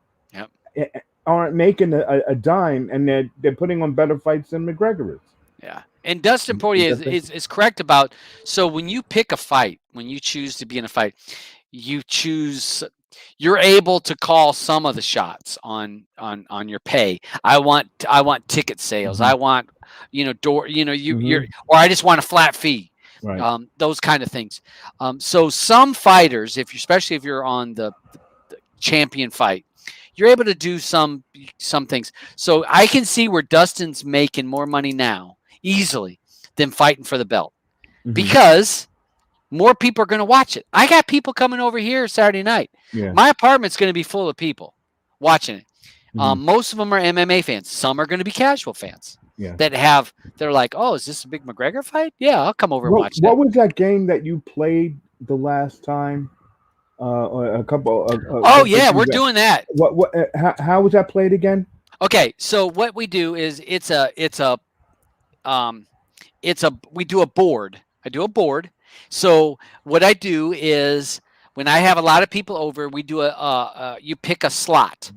aren't making a dime, and they're putting on better fights than McGregor is. Yeah, and Dustin Poirier is correct about. So when you pick a fight, when you choose to be in a fight, you're able to call some of the shots on your pay. I want ticket sales. I want or I just want a flat fee. Right. Those kind of things. So some fighters, especially if you're on the champion fight, you're able to do some things. So I can see where Dustin's making more money now easily than fighting for the belt, because more people are going to watch it. I got people coming over here Saturday night. Yeah. My apartment's going to be full of people watching it. Most of them are MMA fans. Some are going to be casual fans. they're like, oh, is this a big McGregor fight? Yeah, I'll come over and watch that. What was that game that you played the last time? A couple. Oh yeah, we're doing that. What? How was that played again? Okay, so what we do is we do a board. I do a board. So what I do is when I have a lot of people over, we do you pick a slot.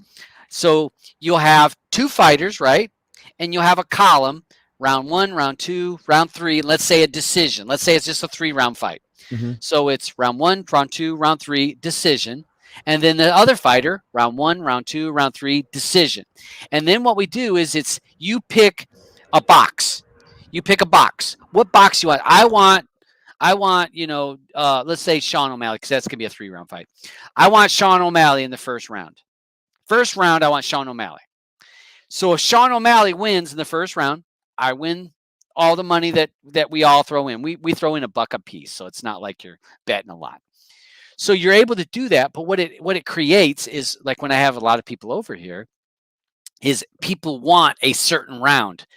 So you'll have 2 fighters, right? And you'll have a column, round 1, round 2, round 3. Let's say a decision. Let's say it's just a 3-round fight. Mm-hmm. So it's round 1, round 2, round 3, decision. And then the other fighter, round 1, round 2, round 3, decision. And then what we do is you pick a box. You pick a box. What box you want? I want, let's say Sean O'Malley, because that's going to be a 3-round fight. I want Sean O'Malley in the first round. First round, I want Sean O'Malley. So if Sean O'Malley wins in the first round, I win all the money that we all throw in. We throw in $1 a piece, so it's not like you're betting a lot. So you're able to do that, but what it creates is, like when I have a lot of people over here, is people want a certain round,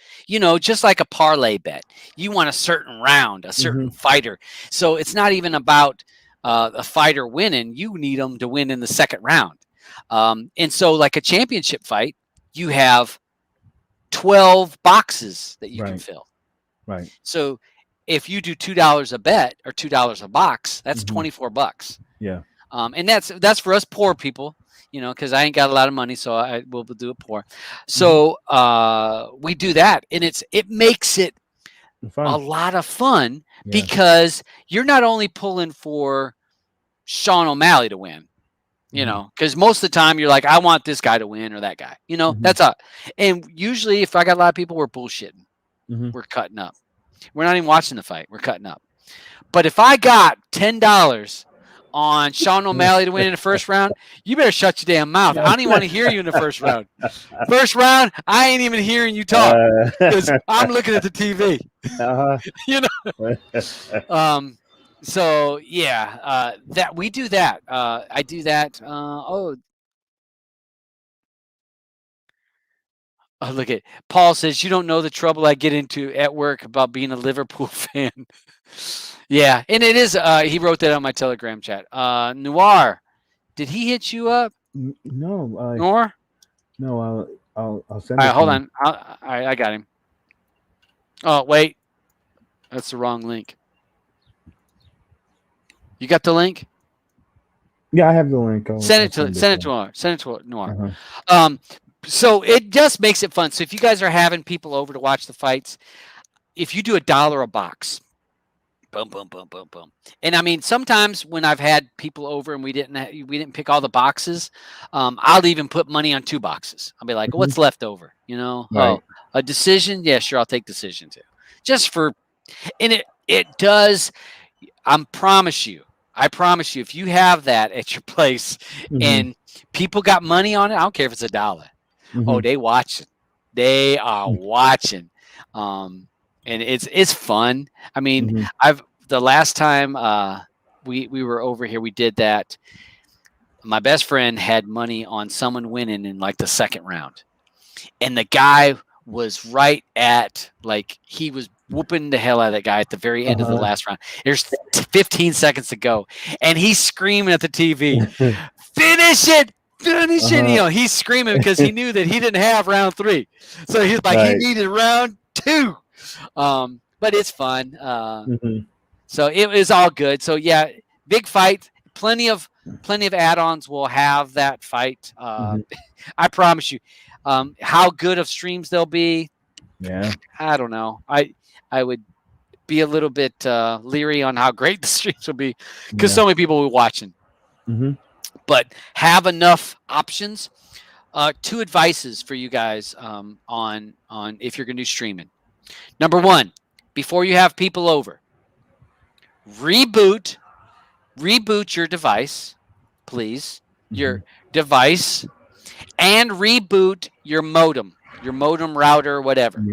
just like a parlay bet. You want a certain round, a certain fighter. So it's not even about a fighter winning. You need them to win in the second round. And so like a championship fight, you have 12 boxes that you can fill. Right. So if you do $2 a bet or $2 a box, that's $24. Yeah. And that's for us poor people, because I ain't got a lot of money, so I will do it poor. So we do that, and it makes it a lot of fun because you're not only pulling for Sean O'Malley to win, because most of the time you're like, I want this guy to win or that guy, that's up. And usually if I got a lot of people, we're bullshitting. We're cutting up. We're not even watching the fight. We're cutting up. But if I got $10 on Sean O'Malley to win in the first round, you better shut your damn mouth. I don't even want to hear you in the first round. First round, I ain't even hearing you talk because I'm looking at the TV. So yeah, that we do that. I do that. Oh, look at Paul says, you don't know the trouble I get into at work about being a Liverpool fan. Yeah, and it is. He wrote that on my Telegram chat. Noir, did he hit you up? No. Noir? No, I'll send. All right, hold on. I got him. Oh wait, that's the wrong link. You got the link? Yeah, I have the link. Send it to Noir. So it just makes it fun. So if you guys are having people over to watch the fights, if you do $1 a box, boom, boom, boom, boom, boom. And I mean, sometimes when I've had people over and we didn't pick all the boxes, I'll even put money on 2 boxes. I'll be like, what's left over? Right. Oh, a decision? Yeah, sure, I'll take decision too. And it does. I promise you, if you have that at your place and people got money on it, I don't care if it's $1. Oh, they watching. They are watching. And it's fun. I mean, the last time we were over here, we did that. My best friend had money on someone winning in like the second round. And the guy was right at, like, he was whooping the hell out of that guy at the very end of the last round. There's 15 seconds to go. And he's screaming at the TV, finish it. He's screaming because he knew that he didn't have round 3. So he's like, he needed round 2. But it's fun. So it was all good. So yeah, big fight. Plenty of add-ons will have that fight. I promise you. How good of streams they'll be, I don't know. I would be a little bit leery on how great the streams will be because so many people will be watching. But have enough options. 2 advices for you guys on if you're going to do streaming. Number 1, before you have people over, reboot your device, please. Your device, and reboot your modem router, whatever.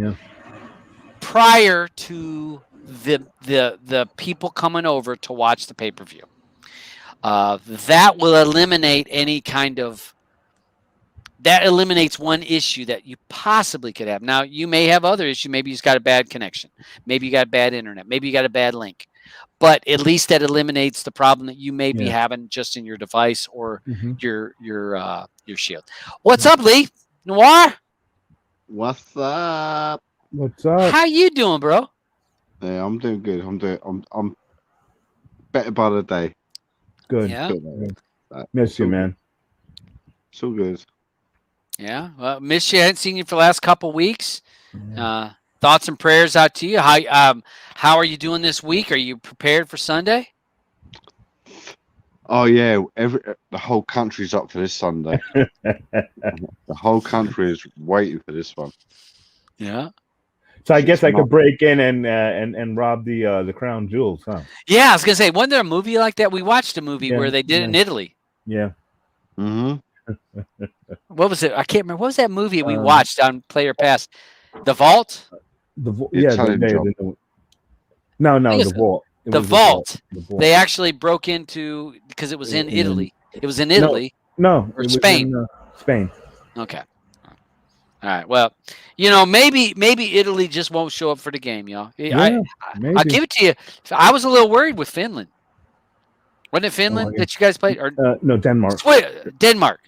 Prior to the people coming over to watch the pay-per-view. That will eliminate any kind of that eliminates one issue that you possibly could have. Now, you may have other issues. Maybe you just got a bad connection. Maybe you got bad internet. Maybe you got a bad link. But at least that eliminates the problem that you may be having just in your device or your Shield. What's up, Lee? Noir? What's up? What's up? How you doing, bro? Yeah, I'm doing good. I'm better by the day. Good. Yeah. Good. Miss you, man. So good. Yeah. Well, miss you. I hadn't seen you for the last couple weeks. Thoughts and prayers out to you. How are you doing this week? Are you prepared for Sunday? Oh yeah, the whole country's up for this Sunday. The whole country is waiting for this one. Yeah. So I guess I could break in and rob the crown jewels, huh? Yeah, I was gonna say, wasn't there a movie like that? We watched a movie where they did it in Italy. Yeah. What was it? I can't remember. What was that movie we watched on Player Pass? The Vault? The Vault. No, the Vault. The Vault. They actually broke into because it was in Italy. It was in Italy. No, or Spain. Spain. Okay. All right. Well, maybe Italy just won't show up for the game, y'all. I'll give it to you. I was a little worried with Finland. Wasn't it Finland that you guys played? Or no, Denmark. Denmark.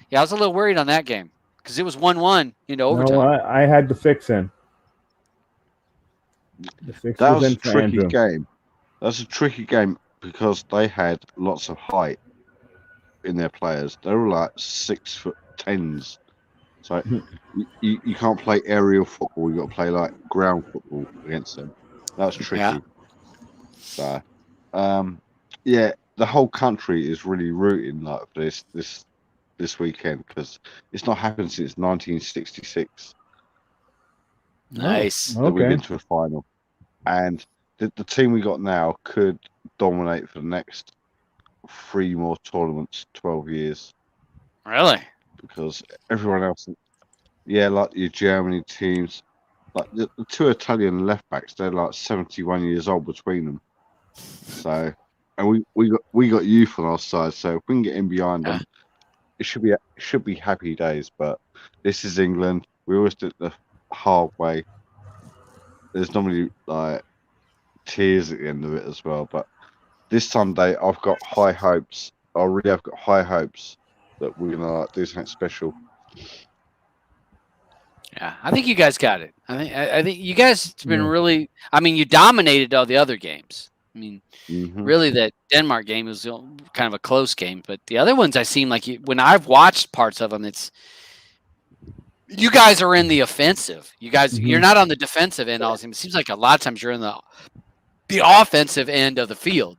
Yeah, I was a little worried on that game because it was 1-1 into overtime. No, I had the fix in. That was a tricky game. That's a tricky game because they had lots of height in their players. They were like 6'10s. So you can't play aerial football. You got to play like ground football against them. That's tricky. Yeah. So, yeah, the whole country is really rooting like for this weekend because it's not happened since 1966. Nice. That we've been to a final, and the team we got now could dominate for the next 3 more tournaments, 12 years. Really? Because everyone else, like your Germany teams, like the 2 Italian left backs, they're like 71 years old between them. So, and we got youth on our side. So if we can get in behind them, it should be happy days. But this is England. We always do it the hard way. There's normally like tears at the end of it as well. But this Sunday, I've got high hopes. I really have got high hopes that we're gonna do something special. Yeah, I think you guys got it. I think you guys have been really. I mean, you dominated all the other games. I mean, really, that Denmark game was kind of a close game, but the other ones I seem like when I've watched parts of them, it's you guys are in the offensive. You guys, you're not on the defensive end. All the time. It seems like a lot of times you're in the offensive end of the field.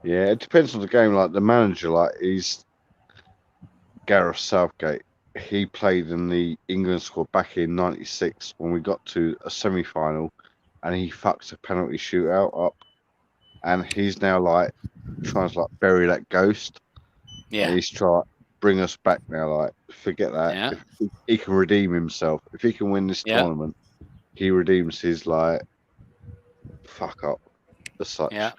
Yeah, it depends on the game. Like the manager, like he's Gareth Southgate. He played in the England squad back in '96 when we got to a semi-final, and he fucked a penalty shootout up, and he's now like trying to like bury that ghost. Yeah, and he's trying to bring us back now. Like forget that. Yeah. If he can redeem himself. If he can win this tournament, he redeems his like fuck up as such. Yeah.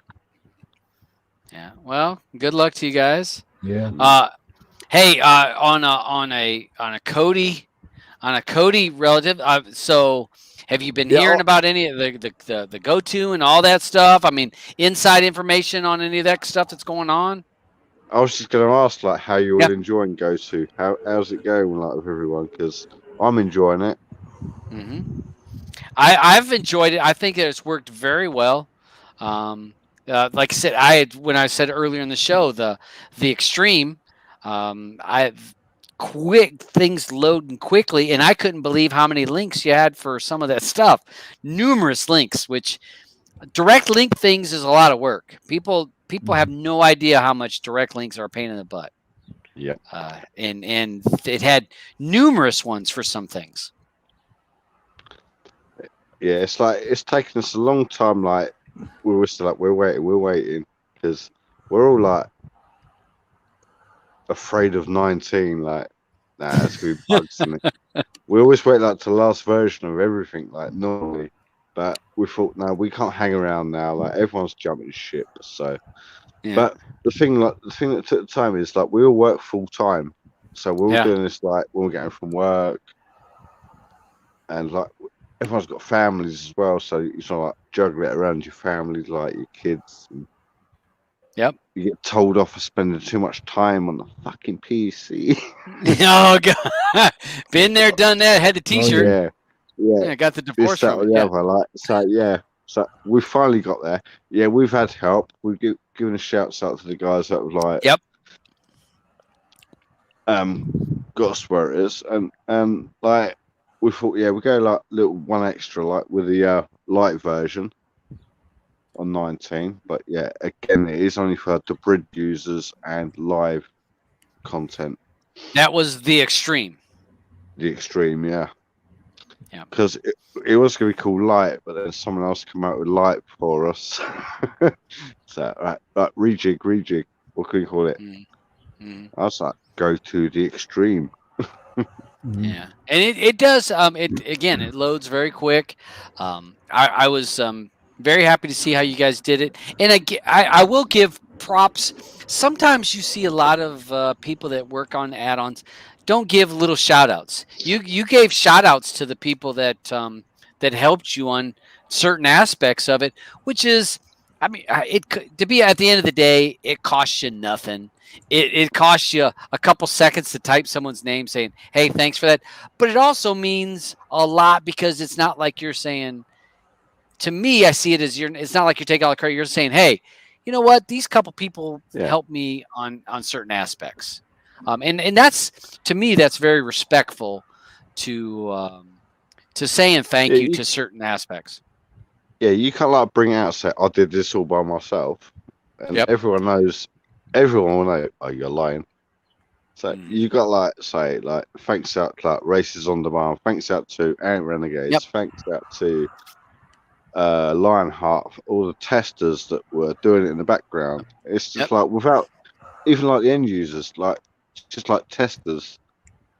Yeah. Well, good luck to you guys. Yeah. Hey, on a Cody relative. So, have you been hearing about any of the go-to and all that stuff? I mean, inside information on any of that stuff that's going on. I was just going to ask, like, how you all enjoying go-to? How's it going, like, with everyone? Because I'm enjoying it. I've enjoyed it. I think that it's worked very well. Like I said, when I said earlier in the show, the extreme. I've quick things loading quickly, and I couldn't believe how many links you had for some of that stuff. Numerous links, which direct link things is a lot of work. People have no idea how much direct links are a pain in the butt. Yeah. And it had numerous ones for some things. Yeah, it's like it's taken us a long time. Like we're still like we're waiting because we're all like afraid of 19. Like, nah, it's gonna be bugs in it. We always wait like to the last version of everything, like normally. But we thought, no, we can't hang around now. Like everyone's jumping ship. So, but the thing that took the time is like we all work full time, So we're all doing this like when we're getting from work, and like everyone's got families as well. So you sort of like juggle it around your family, like your kids. And you get told off for spending too much time on the fucking PC. Oh god, been there, done that. Had the T-shirt. Yeah. Got the divorce from it. Other, like, so we finally got there. Yeah, we've had help. We've given a shout out to the guys that were like, got us where it is, and like we thought, we go like little one extra, like with the light version on 19. But yeah, again, it is only for the bridge users and live content. That was the extreme. The extreme, yeah. Because it was going to be called light, but then someone else came out with light for us. So right, rejig. What can we call it? I was like, go to the extreme. Yeah, and it does. It loads very quick. I was very happy to see how you guys did it, and I will give props. Sometimes you see a lot of people that work on add-ons don't give little shout-outs. You gave shout-outs to the people that that helped you on certain aspects of it, which is, I mean, to be at the end of the day, it costs you nothing. It costs you a couple seconds to type someone's name saying, hey, thanks for that. But it also means a lot because it's not like you're saying, to me, I see it as it's not like you're taking all the credit. You're saying, hey, you know what? These couple people helped me on certain aspects. And that's, to me, that's very respectful to saying thank you to certain aspects. Yeah, you can't like bring out and say, I did this all by myself. And everyone knows. Everyone will know, oh, you're lying. So you got like say like thanks out to like Races on Demand, thanks out to Ant Renegades, thanks out to Lionheart, all the testers that were doing it in the background. It's just like without even like the end users, like just like testers,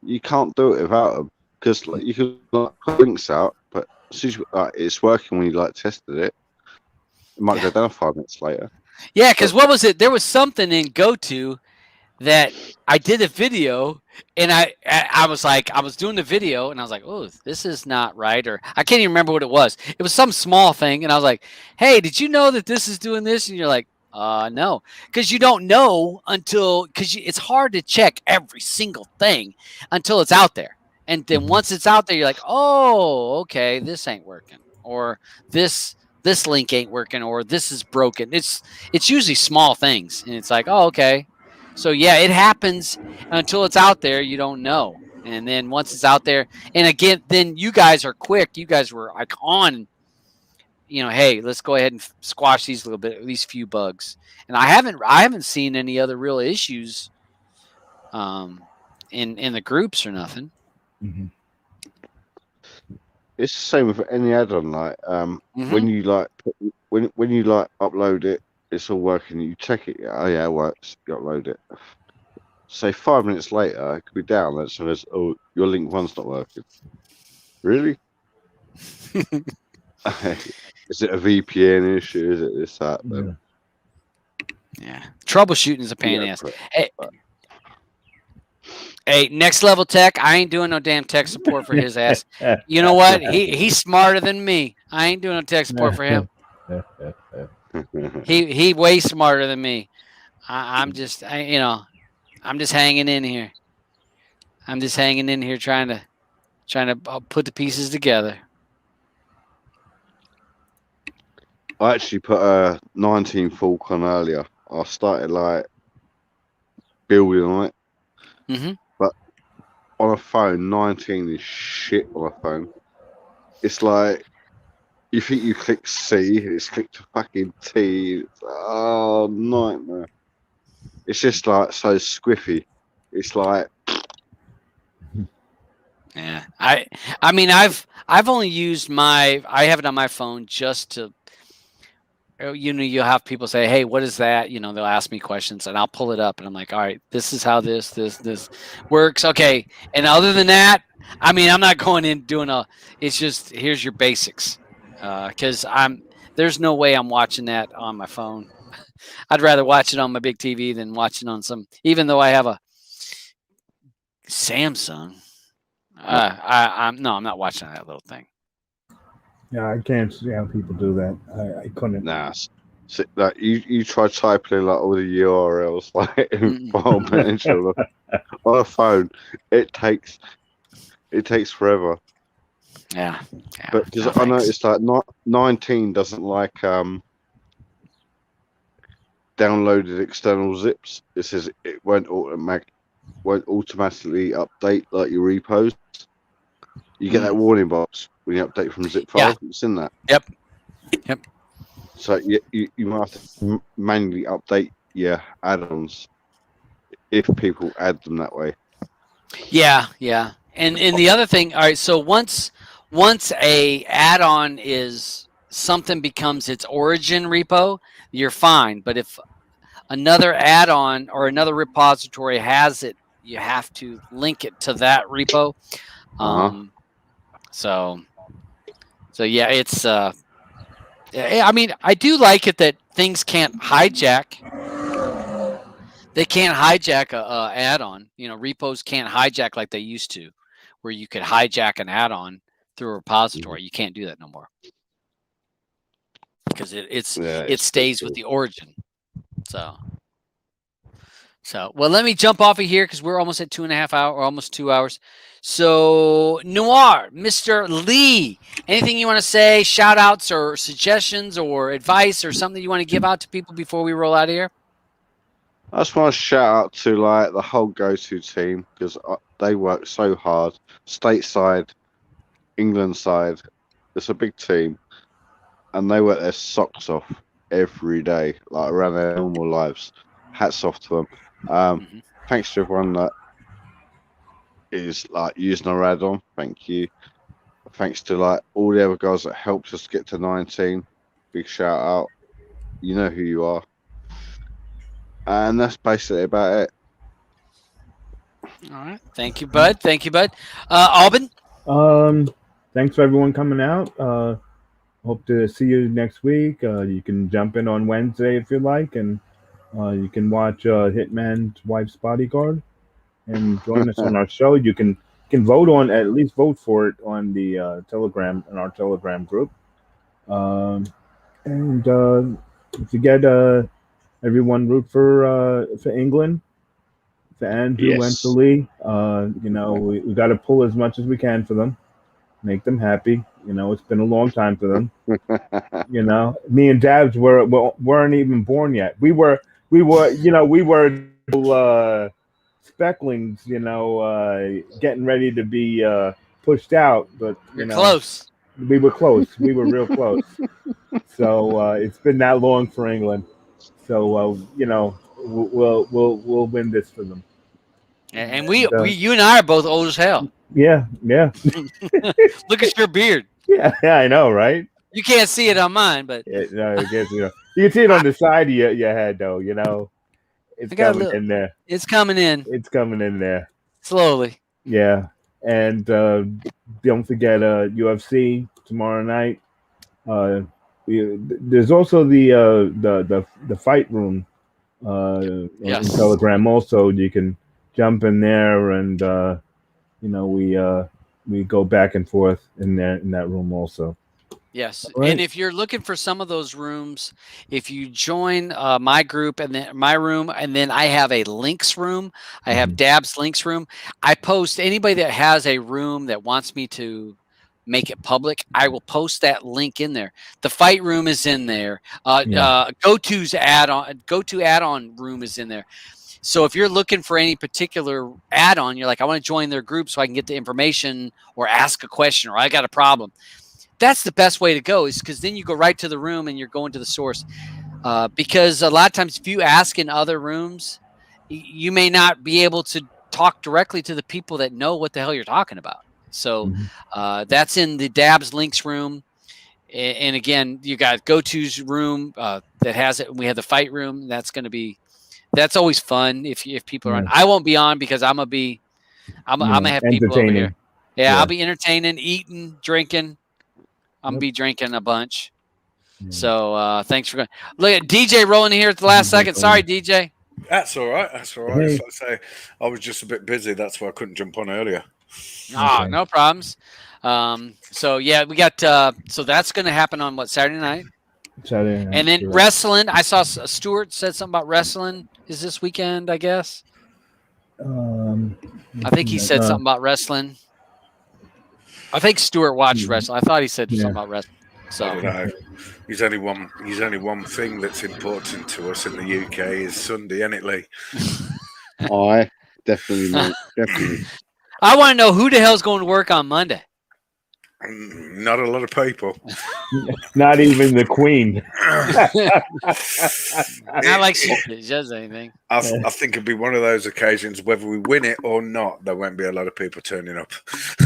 you can't do it without them because like you can like put links out, but as soon as it's working when you like tested it, it might go down 5 minutes later. Yeah, because what was it? There was something in GoTo that I did a video, and I was like, I was doing the video, and I was like, oh, this is not right, or I can't even remember what it was. It was some small thing, and I was like, hey, did you know that this is doing this? And you're like, no, because you don't know until, because it's hard to check every single thing until it's out there, and then once it's out there, you're like, oh, okay, this ain't working, or this link ain't working, or this is broken. It's usually small things, and it's like, oh, okay. So yeah, it happens until it's out there. You don't know, and then once it's out there, and again, then you guys are quick. You guys were like on, hey, let's go ahead and squash these these few bugs. And I haven't seen any other real issues, in the groups or nothing. Mm-hmm. It's the same with any add-on. Like when you like when you like upload it, it's all working. You check it. Oh yeah, it works. You upload it. Say 5 minutes later, it could be down. That says, "Oh, your link 1's not working." Really? Is it a VPN issue? Is it this that? Yeah. Troubleshooting is a pain in the ass. Hey, Next Level Tech, I ain't doing no damn tech support for his ass. You know what? He's smarter than me. I ain't doing no tech support for him. He way smarter than me. I'm just hanging in here. I'm just hanging in here trying to put the pieces together. I actually put a 19 Falk on earlier. I started like building on it. Mm-hmm. But on a phone, 19 is shit on a phone. It's like you think you click C, it's clicked to fucking T. It's nightmare. It's just like so squiffy. It's like yeah. I mean I've only used I have it on my phone just to, you'll have people say, hey, what is that? They'll ask me questions and I'll pull it up and I'm like, all right, this is how this works. Okay. And other than that, I mean, I'm not going in doing it's just, here's your basics. Cause there's no way I'm watching that on my phone. I'd rather watch it on my big TV than watching on even though I have a Samsung. I'm not watching that little thing. Yeah, I can't see how people do that. I couldn't. Nah. So, like, you try typing in like all the URLs like in File Manager on a phone, it takes forever. Yeah. But because I noticed that 19 doesn't like downloaded external zips. It says it won't automatically update like your repos. You get that warning box when you update from zip file. Yeah. It's in that. Yep. So you might have to manually update your add-ons if people add them that way. Yeah. And the other thing, all right, so once a add-on is something becomes its origin repo, you're fine. But if another add-on or another repository has it, you have to link it to that repo. So yeah, it's I mean, I do like it that things can't hijack. They can't hijack a add-on. Repos can't hijack like they used to, where you could hijack an add-on through a repository. You can't do that no more because it stays with the origin. So well, let me jump off of here because we're almost at 2.5 hours, or almost 2 hours. So Noir, Mr. Lee, anything you want to say, shout outs or suggestions or advice or something you want to give out to people before we roll out of here? I just want to shout out to like the whole go-to team because they work so hard. Stateside, England side, it's a big team, and they work their socks off every day, like around their normal lives. Hats off to them. Thanks to everyone that is like using our add-on. Thank you. Thanks to like all the other guys that helped us get to 19. Big shout out. You know who you are. And that's basically about it. All right. Thank you, bud. Alban? Thanks for everyone coming out. Hope to see you next week. You can jump in on Wednesday if you like, and you can watch Hitman's Wife's Bodyguard and join us on our show. You can vote for it on the Telegram, in our Telegram group. And if you get everyone root for England, for Andrew and for Lee. We got to pull as much as we can for them, make them happy. It's been a long time for them. Me and Dabs weren't even born yet. We were specklings, getting ready to be pushed out, but close. We were close. We were real close. So it's been that long for England. So we'll win this for them. And you and I are both old as hell. Yeah. Look at your beard. Yeah, I know, right? You can't see it on mine, but no, I guess you can see it on the side of your head, though. It's coming in there. It's coming in. It's coming in there slowly. Yeah, and don't forget UFC tomorrow night. There's also the fight room on Telegram. Also, you can jump in there, and we go back and forth in that room also. Yes, right. And if you're looking for some of those rooms, if you join my group and then my room, and then I have a links room, I have Dab's links room. I post anybody that has a room that wants me to make it public, I will post that link in there. The fight room is in there. Go-to add-on room is in there. So if you're looking for any particular add-on, you're like, I want to join their group so I can get the information or ask a question or I got a problem. That's the best way to go, is because then you go right to the room and you're going to the source. Because a lot of times if you ask in other rooms, you may not be able to talk directly to the people that know what the hell you're talking about. So that's in the Dabs Links room. And again, you got Go-To's room that has it. We have the fight room. That's always fun if people are on. I won't be on because I'm gonna have people over here. Yeah, I'll be entertaining, eating, drinking. I'm gonna be drinking a bunch. So thanks for going. Look at DJ rolling here at the last second. Sorry, DJ. That's all right. That's all right. Hey. Like I say, I was just a bit busy. That's why I couldn't jump on earlier. Ah, no problems. So yeah, we got so that's going to happen on what, Saturday night? Saturday night, And then correct. wrestling. I saw Stuart said something about wrestling is this weekend, I guess. I think he said something about wrestling. I think Stuart watched wrestling. I thought he said something about wrestling. So I don't know. He's only one thing that's important to us in the UK is Sunday, isn't it, Lee? I definitely, mate, definitely. I want to know who the hell's going to work on Monday. Not a lot of people. Not even the Queen. Not like she does anything. I think it'd be one of those occasions, whether we win it or not, there won't be a lot of people turning up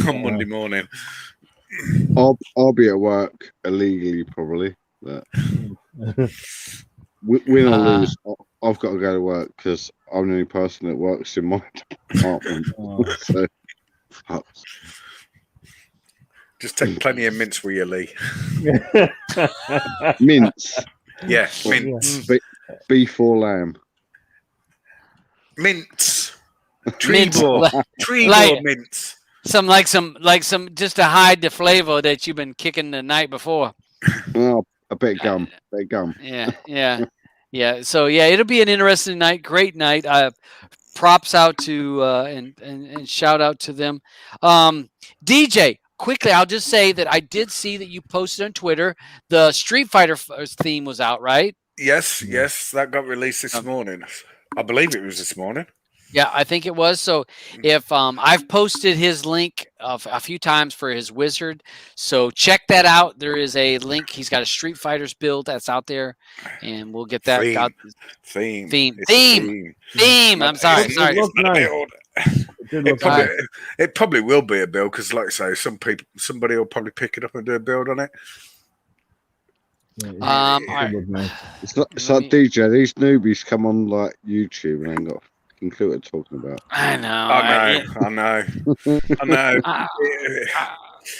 on Monday morning. I'll be at work illegally, probably. But win or lose, I've got to go to work because I'm the only person that works in my department. So, just take plenty of mince with you, Lee. mince. Yeah, mince. Beef or lamb. Mince. Tree-ball mince. Some just to hide the flavor that you've been kicking the night before. Oh, a bit gum. Yeah. So yeah, it'll be an interesting night. Great night. Props out to and shout out to them. DJ, quickly, I'll just say that I did see that you posted on Twitter the Street Fighter theme was out, right? Yes, that got released this morning. I believe it was this morning. Yeah, I think it was. So if I've posted his link a few times for his wizard, so check that out. There is a link. He's got a Street Fighters build that's out there, and we'll get that out. Theme. I'm sorry. It probably will be a build because, like I say, somebody will probably pick it up and do a build on it. It's like DJ. These newbies come on like YouTube and ain't got a clue what they're talking about. I know.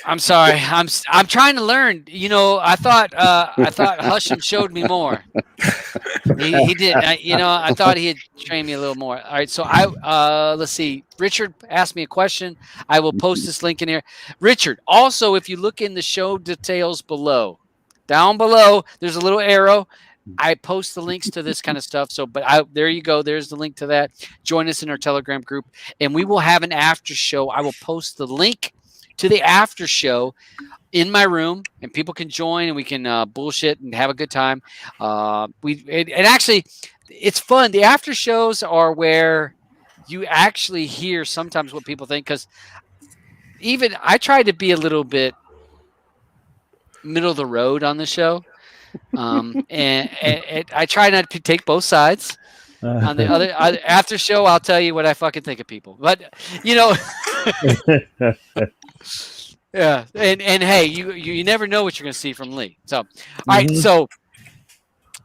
I'm sorry. I'm trying to learn. You know, I thought Husham showed me more. He did. I thought he had trained me a little more. All right. So let's see. Richard asked me a question. I will post this link in here. Richard, also, if you look in the show details below, down below, there's a little arrow. I post the links to this kind of stuff. So, there you go. There's the link to that. Join us in our Telegram group, and we will have an after show. I will post the link to the after show in my room, and people can join, and we can bullshit and have a good time. Actually, it's fun. The after shows are where you actually hear sometimes what people think, because even I try to be a little bit middle of the road on the show. And I try not to take both sides. On the other after show, I'll tell you what I fucking think of people. But yeah. And hey, you never know what you're gonna see from Lee. So, all right. So,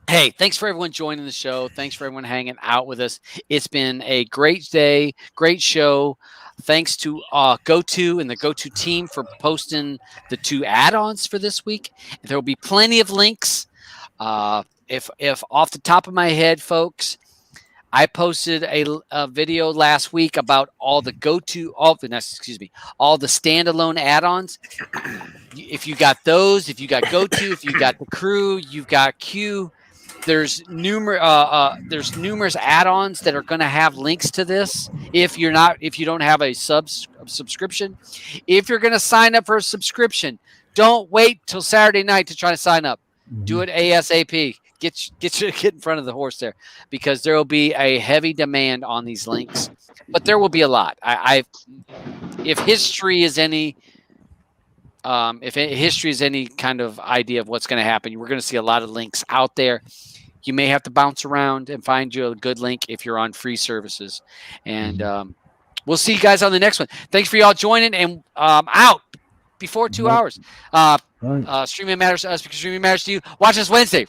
hey, thanks for everyone joining the show. Thanks for everyone hanging out with us. It's been a great day, great show. Thanks to GoTo and the GoTo team for posting the 2 add-ons for this week. There will be plenty of links. If off the top of my head, folks, I posted a video last week about all the all the standalone add-ons. If you got those, if you got GoTo, if you got the crew, you've got Q. There's numerous add-ons that are going to have links to this. If you don't have a subscription, if you're going to sign up for a subscription, don't wait till Saturday night to try to sign up. Do it ASAP. Get in front of the horse there, because there will be a heavy demand on these links. But there will be a lot. If history is any kind of idea of what's going to happen, we're going to see a lot of links out there. You may have to bounce around and find you a good link if you're on free services. And we'll see you guys on the next one. Thanks for y'all joining, and out before 2 hours. Streaming matters to us because streaming matters to you. Watch us Wednesday.